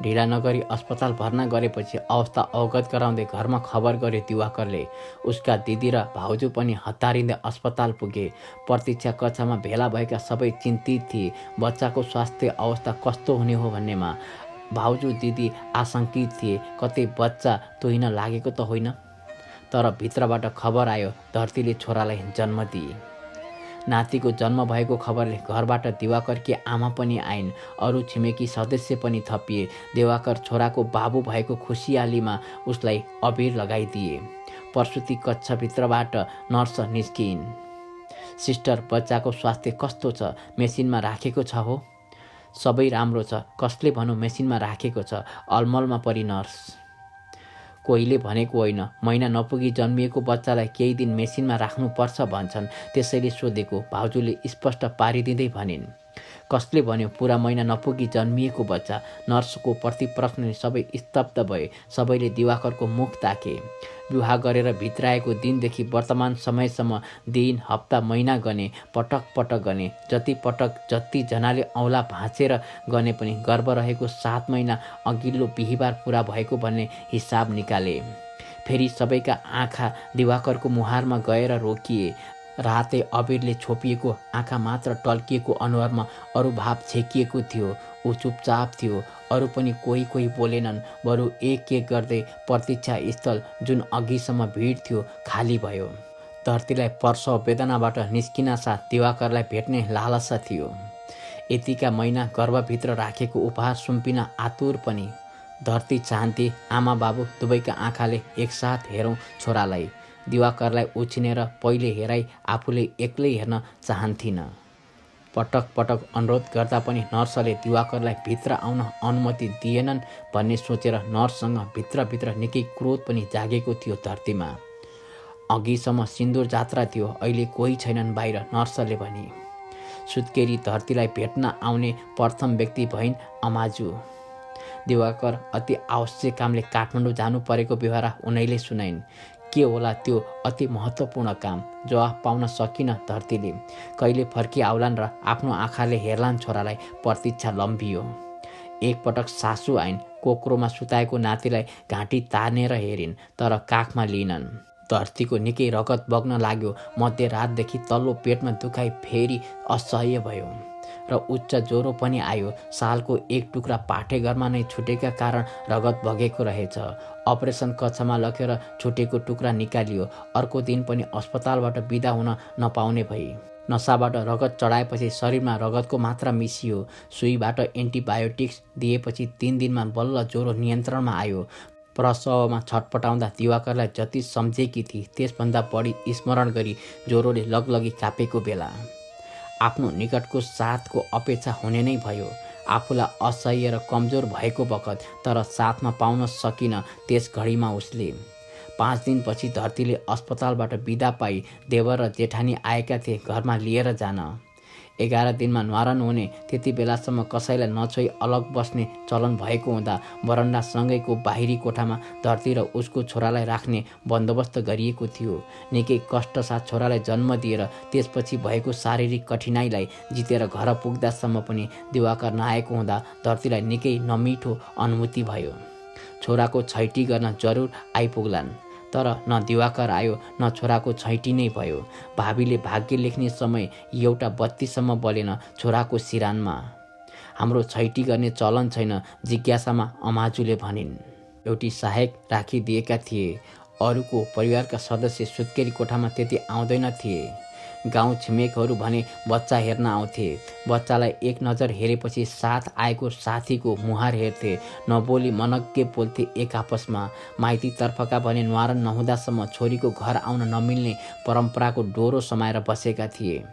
Speaker 1: ढिला नगरी अस्पताल भर्ना गरेपछि अवस्था अवगत गराउँदै घरमा खबर गर्यो दिवाकरले। उसका दिदी र भाउजू पनि हतारिँदै अस्पताल पुगे। प्रतीक्षा कक्षामा भेला भएका सबै चिन्तित थिए बच्चाको स्वास्थ्य अवस्था कस्तो हुने हो भन्नेमा। भाउजू दिदी आशंकित थिए, कतै बच्चा तुहिन लागेको त होइन। तर भित्रबाट खबर आयो, धरतीले छोरालाई जन्म दिए। नातिको जन्म भएको खबरले घरबाट दिवाकरकी आमा पनि आइन्। अरू छिमेकी सदस्य पनि थपिए। दिवाकर छोराको बाबु भएको खुसियालीमा उसलाई अबिर लगाइदिए। प्रसुति कक्षभित्रबाट नर्स निस्किन्। सिस्टर, बच्चाको स्वास्थ्य कस्तो छ? मेसिनमा राखेको छ हो? सबै राम्रो छ। कसले भनौँ मेसिनमा राखेको छ? अलमलमा परी नर्स। कोहीले भनेको होइन, महिना नपुगी जन्मिएको बच्चालाई केही दिन मेसिनमा राख्नुपर्छ भन्छन्, त्यसैले सोधेको, भाउजूले स्पष्ट पारिदिँदै भनिन्। कसले भन्यो पुरा महिना नपुगी जन्मिएको बच्चा? नर्सको प्रति प्रश्नले सबै स्तब्ध भए। सबैले दिवाकरको मुख ताके। विवाह गरेर भित्राएको दिनदेखि वर्तमान समयसम्म दिन, हप्ता, महिना गने, पटक पटक गने। जति पटक जति जनाले औँला भाँचेर गने पनि गर्भ रहेको 7 महिना अघिल्लो बिहिबार पुरा भएको भन्ने हिसाब निकाले। फेरि सबैका आँखा दिवाकरको मुहारमा गएर रोकिए। रातै अबिरले छोपिएको आँखा मात्र टल्किएको अनुहारमा अरू भाव छेकिएको थियो। ऊ चुपचाप थियो। अरू पनि कोही कोही बोलेनन्। बरु एक एक गर्दै प्रतीक्षा स्थल जुन अघिसम्म भिड थियो खाली भयो। धरतीलाई प्रसव वेदनाबाट निस्किन साथ दिवाकरलाई भेट्ने लालसा थियो। यतिका महिना गर्भभित्र राखेको उपहार सुम्पिन आतुर पनि। धरती चाहन्थे आमा बाबु दुवैका आँखाले एकसाथ हेरौँ छोरालाई। दिवाकरलाई उछिनेर पहिले हेराई आफूले एक्लै हेर्न चाहन्थिन। पटक पटक अनुरोध गर्दा पनि नर्सले दिवाकरलाई भित्र आउन अनुमति दिएनन् भन्ने सोचेर नर्ससँग भित्रभित्र निकै क्रोध पनि जागेको थियो धरतीमा। अघिसम्म सिन्दुर जात्रा थियो, अहिले कोही छैनन् बाहिर, नर्सले भने। सुत्केरी धरतीलाई भेट्न आउने प्रथम व्यक्ति भइन् अमाजु। दिवाकर अति आवश्यक कामले काठमाडौँ जानु परेको व्यवहार उनैले सुनाइन्। के होला त्यो अति महत्त्वपूर्ण काम? जवाफ पाउन सकिन धरतीले। कहिले फर्की आउलान् र आफ्नो आँखाले हेर्लान् छोरालाई, प्रतीक्षा लम्बियो। एकपटक सासू आइन्। कोक्रोमा सुताएको नातिलाई घाँटी तानेर हेरिन्, तर काखमा लिइनन्। धरतीको निकै रगत बग्न लाग्यो। मध्यरातदेखि तल्लो पेटमा दुखाइ फेरि असह्य भयो र उच्च ज्वरो पनि आयो। सालको एक टुक्रा पाठेघरमा नै छुटेका कारण रगत बगेको रहेछ। अपरेसन कक्षमा लगेर छुटेको टुक्रा निकालियो। अर्को दिन पनि अस्पतालबाट बिदा हुन नपाउने भई। नसाबाट रगत चढाएपछि शरीरमा रगतको मात्रा मिसियो। सुईबाट एन्टिबायोटिक्स दिएपछि 3 दिनमा बल्ल ज्वरो नियन्त्रणमा आयो। प्रसवमा छटपटाउँदा दिवाकरलाई जति सम्झेकी थिए त्यसभन्दा बढी स्मरण गरी ज्वरोले लगलगी कापेको बेला आफ्नो निकटको साथको अपेक्षा हुने नै भयो। आफूलाई असह्य र कमजोर भएको बखत, तर साथमा पाउन सकिन त्यस घडीमा उसले। 5 दिनपछि धरतीले अस्पतालबाट बिदा पाई देवर र जेठानी आएका थिए घरमा लिएर जान। 11 दिनमा न्वारन हुने, त्यति बेलासम्म कसैलाई नछोई अलग बस्ने चलन भएको हुँदा बरन्डासँगैको बाहिरी कोठामा धरती र उसको छोरालाई राख्ने बन्दोबस्त गरिएको थियो। निकै कष्टसाथ छोरालाई जन्म दिएर त्यसपछि भएको शारीरिक कठिनाइलाई जितेर घर पुग्दासम्म पनि दिवाकर नआएको हुँदा धरतीलाई निकै नमिठो अनुभूति भयो। छोराको छैटी गर्न जरुर आइपुग्लान्, तर न दिवाकर आयो न छोराको छैटी नै भयो। भावीले भाग्य लेख्ने समय एउटा बत्तीसम्म बलेन छोराको सिरानमा। हाम्रो छैटी गर्ने चलन छैन, जिज्ञासामा अमाजुले भनिन्। एउटी सहायक राखिदिएका थिए। अरूको परिवारका सदस्य सुत्केरी कोठामा त्यति आउँदैन थिए। गाउँ छिमेकहरू भने बच्चा हेर्न आउँथे। बच्चालाई एक नजर हेरेपछि साथ आएको साथीको मुहार हेर्थे। नबोली मनग्गे बोल्थे एक आपसमा। माइतीतर्फका भने न्वारन नहुँदासम्म छोरीको घर आउन नमिल्ने परम्पराको डोरो समाएर बसेका थिए।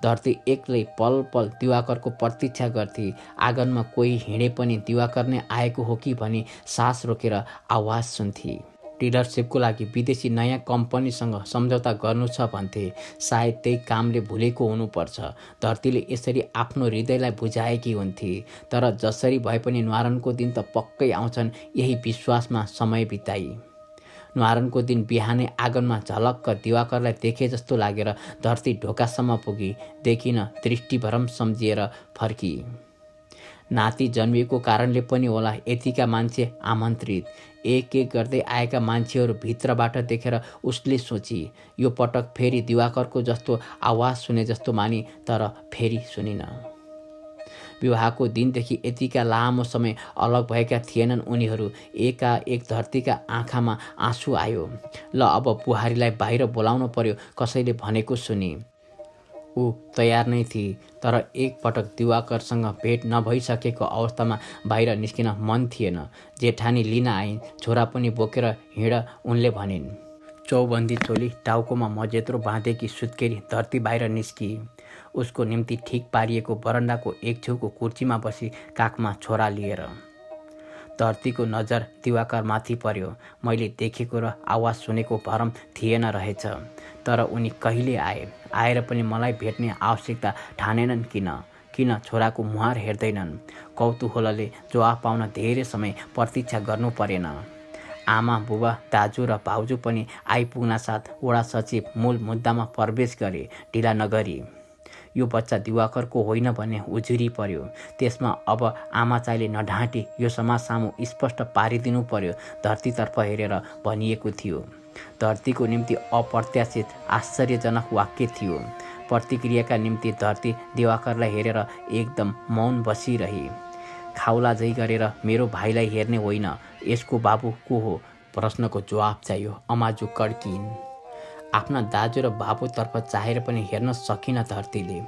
Speaker 1: धरती एक्लै पल पल दिवाकरको प्रतीक्षा गर्थे। आँगनमा कोही हिँडे पनि दिवाकर नै आएको हो कि भनी सास रोकेर आवाज सुन्थे। डिलरसिपको लागि विदेशी नयाँ कम्पनीसँग सम्झौता गर्नु छ भन्थे। सायद त्यही कामले भुलेको हुनुपर्छ। धरतीले यसरी आफ्नो हृदयलाई बुझाएकी हुन्थे। तर जसरी भए पनि न्वारनको दिन त पक्कै आउँछन्, यही विश्वासमा समय बिताई। न्वारनको दिन बिहानै आँगनमा झलक्क दिवाकरलाई देखे जस्तो लागेर धरती ढोकासम्म पुगी। देखिन, दृष्टिभ्रम सम्झिएर फर्की। नाति जन्मिएको कारणले पनि होला यतिका मान्छे आमन्त्रित। एक एक गर्दै आएका मान्छेहरू भित्रबाट देखेर उसले सोची, यो पटक फेरि दिवाकरको जस्तो आवाज सुने जस्तो मानी, तर फेरि सुनिन। विवाहको दिनदेखि यतिका लामो समय अलग भएका थिएनन् उनीहरू। एकाएक धरतीका आँखामा आँसु आयो। ल अब बुहारीलाई बाहिर बोलाउनु पर्यो, कसैले भनेको सुनि। ऊ तयार नै थिए, तर एकपटक दिवाकरसँग भेट नभइसकेको अवस्थामा बाहिर निस्किन मन थिएन। जेठानी लिन आइन्। छोरा पनि बोकेर हिँड उनले भनिन्। चौबन्दी चोली टाउकोमा मजेत्रो बाँधेकी सुत्केरी धरती बाहिर निस्की। उसको निम्ति ठिक पारिएको बरन्डाको एक छेउको कुर्चीमा बसी काखमा छोरा लिएर। धरतीको नजर दिवाकरमाथि पर्यो। मैले देखेको र आवाज सुनेको भरम थिएन रहेछ। तर उनी कहिले आए? आएर पनि मलाई भेट्ने आवश्यकता ठानेनन् किन? किन छोराको मुहार हेर्दैनन्? कौतूहलले जवाफ पाउन धेरै समय प्रतीक्षा गर्नु परेन। आमा, बुबा, दाजु र भाउजू पनि आइपुग्न साथ वडा सचिव मूल मुद्दामा प्रवेश गरे, ढिला नगरी। यो बच्चा दिवाकरको होइन भन्ने उजुरी पर्यो। त्यसमा अब आमा चाहिँले नढाँटी यो समाज सामु स्पष्ट पारिदिनु पर्यो, धरतीतर्फ हेरेर भनिएको थियो। धरतीको निम्ति अप्रत्याशित आश्चर्यजनक वाक्य थियो। प्रतिक्रियाका निम्ति धरती दिवाकरलाई हेरेर एकदम मौन बसिरही। खाउला झै गरेर मेरो भाइलाई हेर्ने होइन, यसको बाबु को हो? प्रश्नको जवाफ चाहियो। अमाजु कड्किन्। आफ्ना दाजु र बाबुतर्फ चाहेर पनि हेर्न सकिन धरतीले।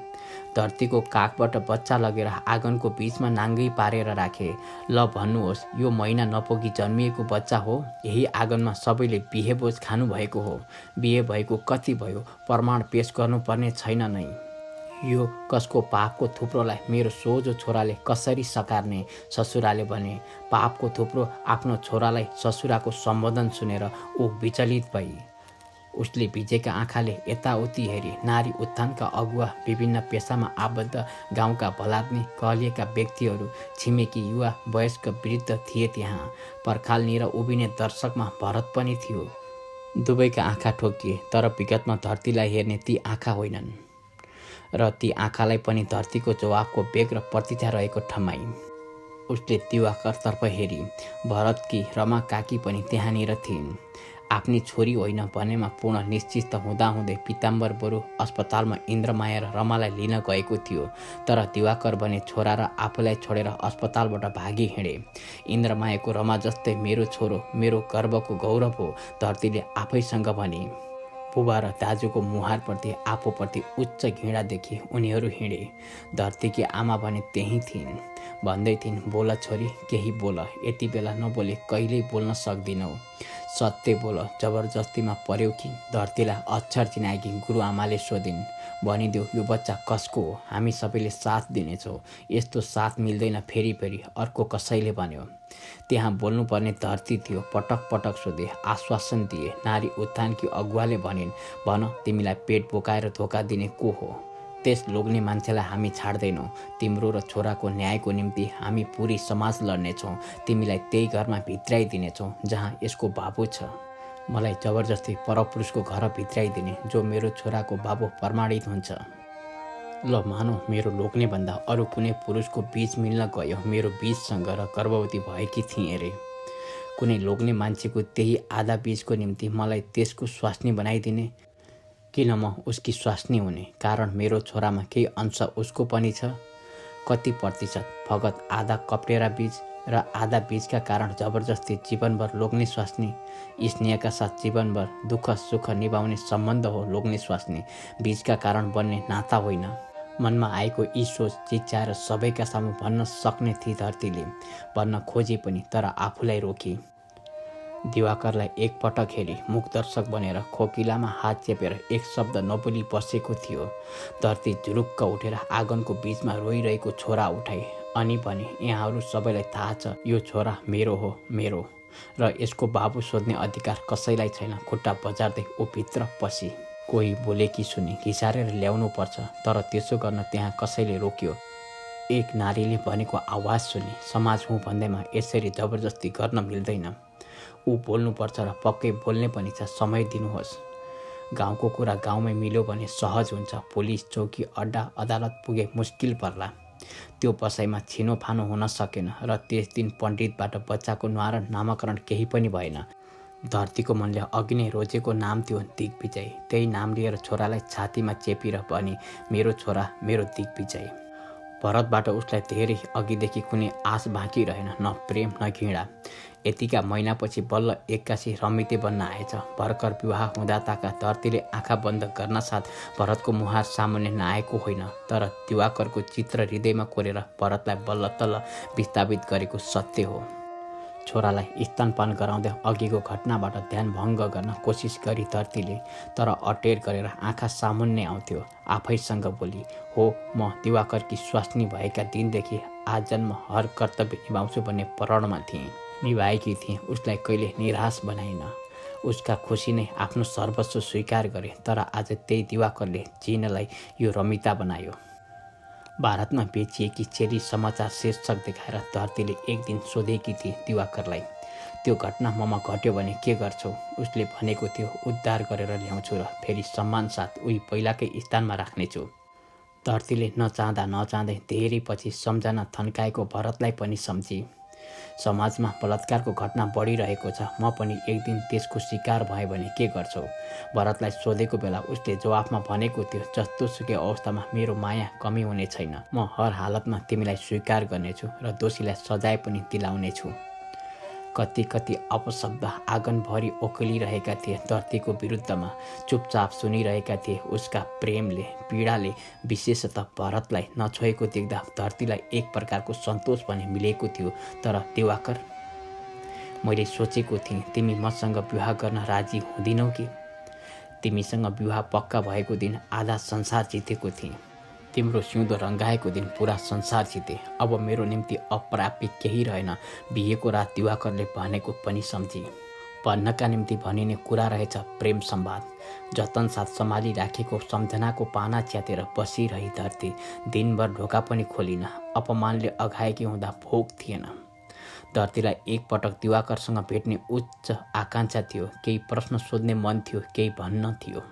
Speaker 1: धरतीको काखबाट बच्चा लगेर आँगनको बिचमा नाङ्गै पारेर राखे। ल भन्नुहोस्, यो महिना नपुगी जन्मिएको बच्चा हो? यही आँगनमा सबैले बिहे भोज खानुभएको हो। बिहे भएको कति भयो, प्रमाण पेश गर्नुपर्ने छैन नै। यो कसको पापको थुप्रोलाई मेरो सोझो छोराले कसरी सकार्ने? ससुराले भने। पापको थुप्रो आफ्नो छोरालाई ससुराको सम्बोधन सुनेर ऊ विचलित भई। उसले भिजेका आँखाले यताउति हेरी। नारी उत्थानका अगुवा, विभिन्न पेसामा आबद्ध, गाउँका भलाद्मी, कहलिएका व्यक्तिहरू, छिमेकी, युवा, वयस्क, वृद्ध थिए त्यहाँ। पर्खालनिर उभिने दर्शकमा भरत पनि थियो। दुवैका आँखा ठोकिए, तर विगतमा धरतीलाई हेर्ने ती आँखा होइनन् र ती आँखालाई पनि धरतीको जवाफको बेग र प्रतीक्षा रहेको ठम्माई। उसले दिवाकरतर्फ हेरी। भरतकी रमा काकी पनि त्यहाँनिर थिइन्। आफ्नी छोरी होइन भनेमा पूर्ण निश्चित हुँदाहुँदै पीताम्बर बरु अस्पतालमा इन्द्रमाया र रमालाई लिन गएको थियो। तर दिवाकर भने छोरा र आफूलाई छोडेर अस्पतालबाट भागी हिँडे। इन्द्रमायाको रमा जस्तै मेरो छोरो मेरो गर्वको गौरव हो, धरतीले आफैसँग भने। बुबा र दाजुको मुहारप्रति आफूप्रति उच्च घृणादेखि उनीहरू हिँडे। धरतीकी आमा भने त्यहीँ थिइन्। भन्दै थिइन्, बोल छोरी, केही बोल। यति बेला नबोले कहिल्यै बोल्न सक्दिनौ। सत्य बोल, जबरजस्तीमा पर्यौ कि? धरतीलाई अक्षर चिनाएकी गुरुआमाले सोधिन्। भनिदेऊ, यो बच्चा कसको हो? हामी सबैले साथ दिनेछौँ। यस्तो साथ मिल्दैन फेरि फेरि, अर्को कसैले भन्यो। त्यहाँ बोल्नुपर्ने धरती थियो। पटक पटक सोधे, आश्वासन दिए। नारी उत्थानकी अगुवाले भनिन्, भन, तिमीलाई पेट बोकाएर धोका दिने को हो? त्यस लोग्ने मान्छेलाई हामी छाड्दैनौँ। तिम्रो र छोराको न्यायको निम्ति हामी पुरै समाज लड्नेछौँ। तिमीलाई त्यही घरमा भित्राइदिनेछौँ जहाँ यसको बाबु छ। मलाई जबरजस्ती परपुरुषको घर भित्राइदिने, जो मेरो छोराको बाबु प्रमाणित हुन्छ। ल मानौ, मेरो लोग्ने भन्दा अरू कुनै पुरुषको बीच मिल्न गयो। मेरो बीचसँग र गर्भवती भएकी थिएँ रे। कुनै लोग्ने मान्छेको त्यही आधा बीचको निम्ति मलाई त्यसको स्वास्नी बनाइदिने? किन म उसकी स्वास्नी हुने? कारण मेरो छोरामा केही अंश उसको पनि छ। कति प्रतिशत? फगत आधा कप्टेरा बीज र आधा बीजका कारण जबरजस्ती जीवनभर लोग्ने स्वास्नी। स्नेहका साथ जीवनभर दुःख सुख निभाउने सम्बन्ध हो लोग्ने स्वास्नी, बीजका कारण बन्ने नाता होइन। मनमा आएको यी सोच चिच्याएर सबैका सामु भन्न सक्ने थिए धरतीले। भन्न खोजे पनि, तर आफूलाई रोकी। दिवाकरलाई एकपटक हेरी मुखदर्शक बनेर खोकिलामा हात चेपेर एक शब्द नबोली बसेको थियो। धरती झुरुक्क उठेर आँगनको बीचमा रोइरहेको छोरा उठाए अनि भने, यहाँहरू सबैलाई थाहा छ, यो छोरा मेरो हो, मेरो। र यसको बाबु सोध्ने अधिकार कसैलाई छैन। खुट्टा बजार्दै ऊ भित्र पसी। कोही बोलेकी सुनि घिसारेर ल्याउनु पर्छ, तर त्यसो गर्न त्यहाँ कसैले रोक्यो। एक नारीले भनेको आवाज सुनि, समाज हुँ भन्दैमा यसरी जबरजस्ती गर्न मिल्दैन। ऊ बोल्नुपर्छ र पक्कै बोल्ने पनि छ, समय दिनुहोस्। गाउँको कुरा गाउँमै मिल्यो भने सहज हुन्छ। पुलिस चौकी, अड्डा, अदालत पुगे मुस्किल पर्ला। त्यो बसाइमा छिनोफानो हुन सकेन र त्यस दिन पण्डितबाट बच्चाको न्वारण नामकरण केही पनि भएन। धरतीको मनले अघि नै रोजेको नाम थियो दिग्विजय। त्यही नाम लिएर छोरालाई छातीमा चेपिर भनी, मेरो छोरा मेरो दिग्विजय। भरतबाट उसलाई धेरै अघिदेखि कुनै आश बाँकी रहेन, न प्रेम न घृणा। यतिका महिनापछि बल्ल एक्कासी रमिते बन्न आएछ। भर्खर विवाह हुँदा ताका धरतीले आँखा बन्द गर्न साथ भरतको मुहार सामुन्ने नआएको होइन, तर दिवाकरको चित्र हृदयमा कोरेर भरतलाई बल्ल तल्ल विस्थापित गरेको सत्य हो। छोरालाई स्तनपान गराउँदै अघिको घटनाबाट ध्यान भङ्ग गर्न कोसिस गरी धरतीले, तर अटेर गरेर आँखा सामुन्ने आउँथ्यो। आफैसँग बोली, हो, म दिवाकरकी स्वास्नी भएका दिनदेखि आजन्म हर कर्तव्य निभाउँछु भन्ने प्रणमा थिएँ। निभाएकी थिएँ। उसलाई कहिले निराश बनाइन। उसका खुसी नै आफ्नो सर्वस्व स्वीकार गरे। तर आज त्यही दिवाकरले जिनलाई यो रमिता बनायो। भारतमा बेचिएकी चेली समाचार शीर्षक देखाएर धरतीले एक दिन सोधेकी थिए दिवाकरलाई, त्यो घटना ममा घट्यो भने के गर्छौ? उसले भनेको थियो, उद्धार गरेर ल्याउँछु र फेरि सम्मान साथ उही पहिलाकै स्थानमा राख्नेछु। धरतीले नचाहँदा नचाहँदै धेरै पछि सम्झना थन्काएको भरतलाई पनि सम्झी। समाजमा बलात्कारको घटना बढिरहेको छ, म पनि एक दिन त्यसको शिकार भएँ भने के गर्छौ? भरतलाई सोधेको बेला उसले जवाफमा भनेको थियो, जस्तोसुकै अवस्थामा मेरो माया कमी हुने छैन। म हर हालतमा तिमीलाई स्वीकार गर्नेछु र दोषीलाई सजाय पनि दिलाउनेछु। कति कति अपशब्द आँगनभरि ओखलिरहेका थिए। धरतीको विरुद्धमा चुपचाप सुनिरहेका थिए। उसका प्रेमले, पीडाले विशेषतः भरतलाई नछोएको देख्दा धरतीलाई एक प्रकारको सन्तोष पनि मिलेको थियो। तर दिवाकर, मैले सोचेको थिएँ तिमी मसँग विवाह गर्न राजी हुँदिनौ कि? तिमीसँग विवाह पक्का भएको दिन आधा संसार जितेको थिएँ। तिम्रो सिउँदो रङ्गाएको दिन पुरा संसार जिते। अब मेरो निम्ति अप्राप्य केही रहेन। बिहेको रात दिवाकरले भनेको पनि सम्झी। भन्नका निम्ति भनिने कुरा रहेछ प्रेम संवाद। जतन साथ सम्हाली राखेको सम्झनाको पाना च्यातेर बसिरही धरती। दिनभर ढोका पनि खोलिन। अपमानले अघाएकी हुँदा भोक थिएन। धरतीलाई एकपटक दिवाकरसँग भेट्ने उच्च आकाङ्क्षा थियो। केही प्रश्न सोध्ने मन थियो, केही भन्न थियो।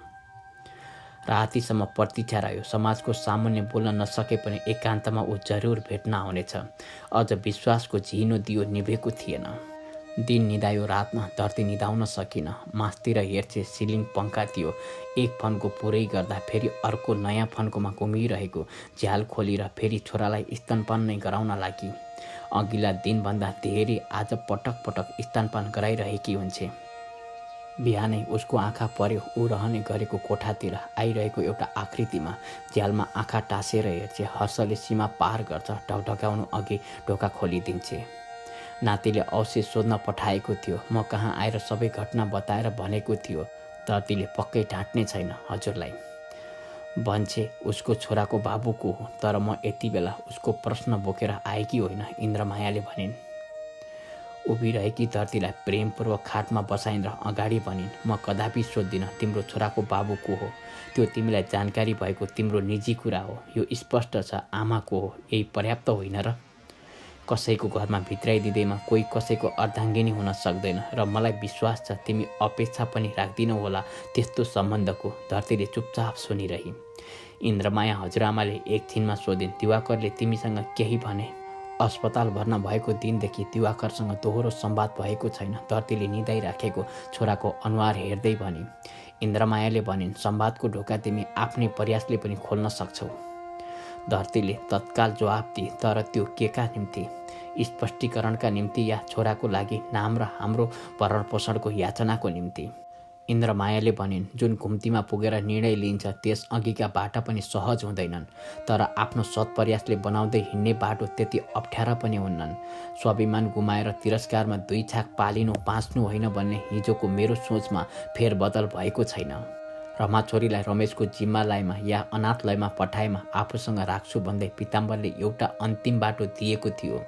Speaker 1: रातिसम्म प्रतीक्षा रह्यो। समाजको सामुन्ने बोल्न नसके पनि एकान्तमा ऊ जरुर भेट्न आउनेछ। अझ विश्वासको झिनो दियो निभेको थिएन। दिन निदायो रातमा। धरती निदाउन सकिन। मास्तिर हेर्छे सिलिङ पङ्खा थियो। एक फन्को पुरै गर्दा फेरि अर्को नयाँ फन्कोमा घुमिरहेको झ्याल खोलेर फेरि छोरालाई स्तनपान नै गराउन लागि। अघिल्ला दिनभन्दा धेरै आज पटक पटक स्तनपान गराइरहेकी हुन्छे। बिहानै उसको आँखा पर्यो ऊ रहने गरेको कोठातिर। आइरहेको एउटा आकृतिमा झ्यालमा आँखा टाँसेर हेर्छे। हर्षले सीमा पार गर्छ। ढकढकाउनु अघि ढोका खोलिदिन्छे। नातिले औषधि सोध्न पठाएको थियो। म कहाँ आएर सबै घटना बताएर भनेको थियो। धरतीले पक्कै ढाँट्ने छैन हजुरलाई भन्छे। उसको छोराको बाबु को हो? तर म यति बेला उसको प्रश्न बोकेर आएकी होइन, इन्द्रमायाले भनिन्। उभिरहेकी धरतीलाई प्रेमपूर्वक खाटमा बसाइन् र अगाडि भनिन्, म कदापि सोध्दिन तिम्रो छोराको बाबु को हो। त्यो तिमीलाई जानकारी भएको तिम्रो निजी कुरा हो। यो स्पष्ट छ आमा को हो। यही पर्याप्त होइन र? कसैको घरमा भित्राइदिँदैमा कोही कसैको अर्धाङ्गिनी हुन सक्दैन र मलाई विश्वास छ तिमी अपेक्षा पनि राख्दिनौ होला त्यस्तो सम्बन्धको। धरतीले चुपचाप सुनिरही। इन्द्रमाया हजुरआमाले एकछिनमा सोधिन्, दिवाकरले तिमीसँग केही भने? अस्पताल भर्ना भएको दिनदेखि दिवाकरसँग दोहोरो संवाद भएको छैन। धरतीले निदाइराखेको छोराको अनुहार हेर्दै भनी। इन्द्रमायाले भनिन्, संवादको ढोका तिमी आफ्नै प्रयासले पनि खोल्न सक्छौ। धरतीले तत्काल जवाब दिए, तर त्यो केका निम्ति? स्पष्टीकरणका निम्ति या छोराको लागि नाम र हाम्रो भरणपोषणको याचनाको निम्ति? इन्द्रमायाले भनिन्, जुन घुम्तीमा पुगेर निर्णय लिइन्छ त्यस अघिका बाटा पनि सहज हुँदैनन्। तर आफ्नो सत्प्रयासले बनाउँदै हिँड्ने बाटो त्यति अप्ठ्यारा पनि हुन्नन्। स्वाभिमान गुमाएर तिरस्कारमा दुई छाक पालिनु बाँच्नु होइन भन्ने हिजोको मेरो सोचमा फेरबदल भएको छैन। रमा छोरीलाई रमेशको जिम्मालयमा या अनाथलयमा पठाएमा आफूसँग राख्छु भन्दै पिताम्बरले एउटा अन्तिम बाटो दिएको थियो।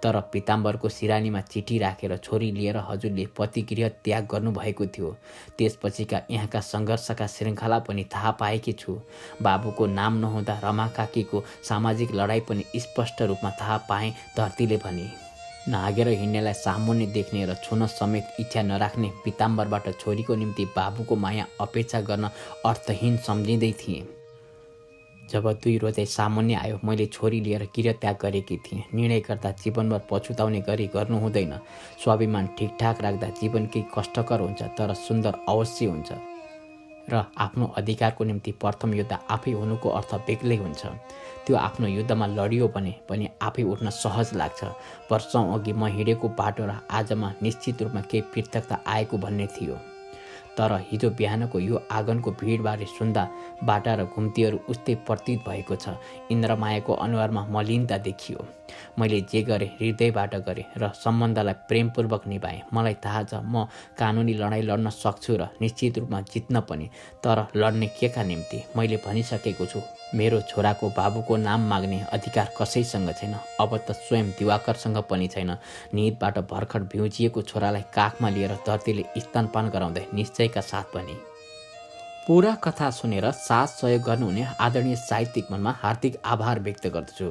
Speaker 1: तर पिताम्बरको सिरानीमा चिठी राखेर छोरी लिएर हजुरले पतिगृह त्याग गर्नुभएको थियो। त्यसपछिका यहाँका सङ्घर्षका श्रृङ्खला पनि थाहा पाएकी छु। बाबुको नाम नहुँदा रमा काकीको सामाजिक लडाइँ पनि स्पष्ट रूपमा थाहा पाएँ। धरतीले भने, नागेर हिँड्नेलाई सामुन्ने देख्ने र छुन समेत इच्छा नराख्ने पिताम्बरबाट छोरीको निम्ति बाबुको माया अपेक्षा गर्न अर्थहीन सम्झिँदै थिएँ। जब दुई रोदै सामुन्ने आयो मैले छोरी लिएर गृह त्याग गरेकी थिएँ। निर्णय गर्दा जीवनभर पछुताउने गरी गर्नु हुँदैन। स्वाभिमान ठिकठाक राख्दा जीवन केही कष्टकर हुन्छ तर सुन्दर अवश्य हुन्छ। र आफ्नो अधिकारको निम्ति प्रथम योद्धा आफै हुनुको अर्थ बेग्लै हुन्छ। त्यो आफ्नो युद्धमा लडियो भने पनि आफै उठ्न सहज लाग्छ। वर्षौँ अघि म हिँडेको बाटो र आजमा निश्चित रूपमा केही पृथकता आएको भन्ने थियो। तर हिजो बिहानको यो आँगनको भिडबारे सुन्दा बाटा र घुम्तीहरू उस्तै प्रतीत भएको छ। इन्द्रमायाको अनुहारमा मलिनता देखियो। मैले जे गरेँ हृदयबाट गरेँ र सम्बन्धलाई प्रेमपूर्वक निभाएँ। मलाई थाहा छ म कानुनी लडाइँ लड्न सक्छु र निश्चित रूपमा जित्न पनि। तर लड्ने केका निम्ति? मैले भनिसकेको छु मेरो छोराको बाबुको नाम माग्ने अधिकार कसैसँग छैन। अब त स्वयं दिवाकरसँग पनि छैन। निहितबाट भर्खर भ्युजिएको छोरालाई काखमा लिएर धरतीले स्तनपान गराउँदै निश्चयका साथ पनि। पूरा कथा सुनेर साथ सहयोग गर्नुहुने आदरणीय साहित्यिक मनमा हार्दिक आभार व्यक्त गर्दछु।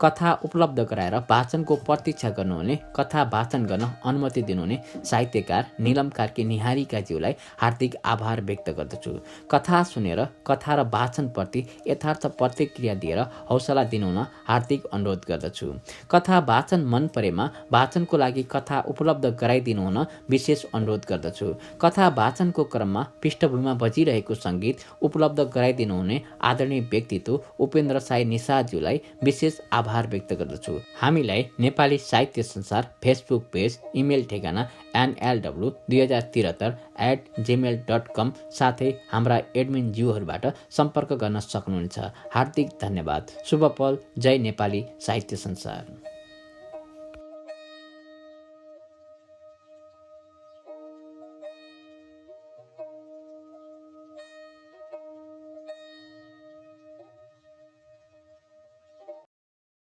Speaker 1: कथा उपलब्ध गराएर वाचनको प्रतीक्षा गर्नुहुने, कथा वाचन गर्न अनुमति दिनुहुने साहित्यकार नीलम कार्की निहारीकाज्यूलाई हार्दिक आभार व्यक्त गर्दछु। कथा सुनेर कथा र वाचनप्रति यथार्थ प्रतिक्रिया दिएर हौसला दिनुहुन हार्दिक अनुरोध गर्दछु। कथा वाचन मन परेमा वाचनको लागि कथा उपलब्ध गराइदिनुहुन विशेष अनुरोध गर्दछु। कथा वाचनको क्रममा पृष्ठभूमिमा बजिरहेको सङ्गीत उपलब्ध गराइदिनुहुने आदरणीय व्यक्तित्व उपेन्द्र साई निषादज्यूलाई विशेष आभार व्यक्त गर्दछु। हामीलाई नेपाली साहित्य संसार फेसबुक पेज, इमेल ठेगाना nlw2073@gmail.com साथै हाम्रा एडमिन ज्यूहरूबाट सम्पर्क गर्न सक्नुहुनेछ। हार्दिक धन्यवाद। शुभ पल। जय नेपाली साहित्य संसार।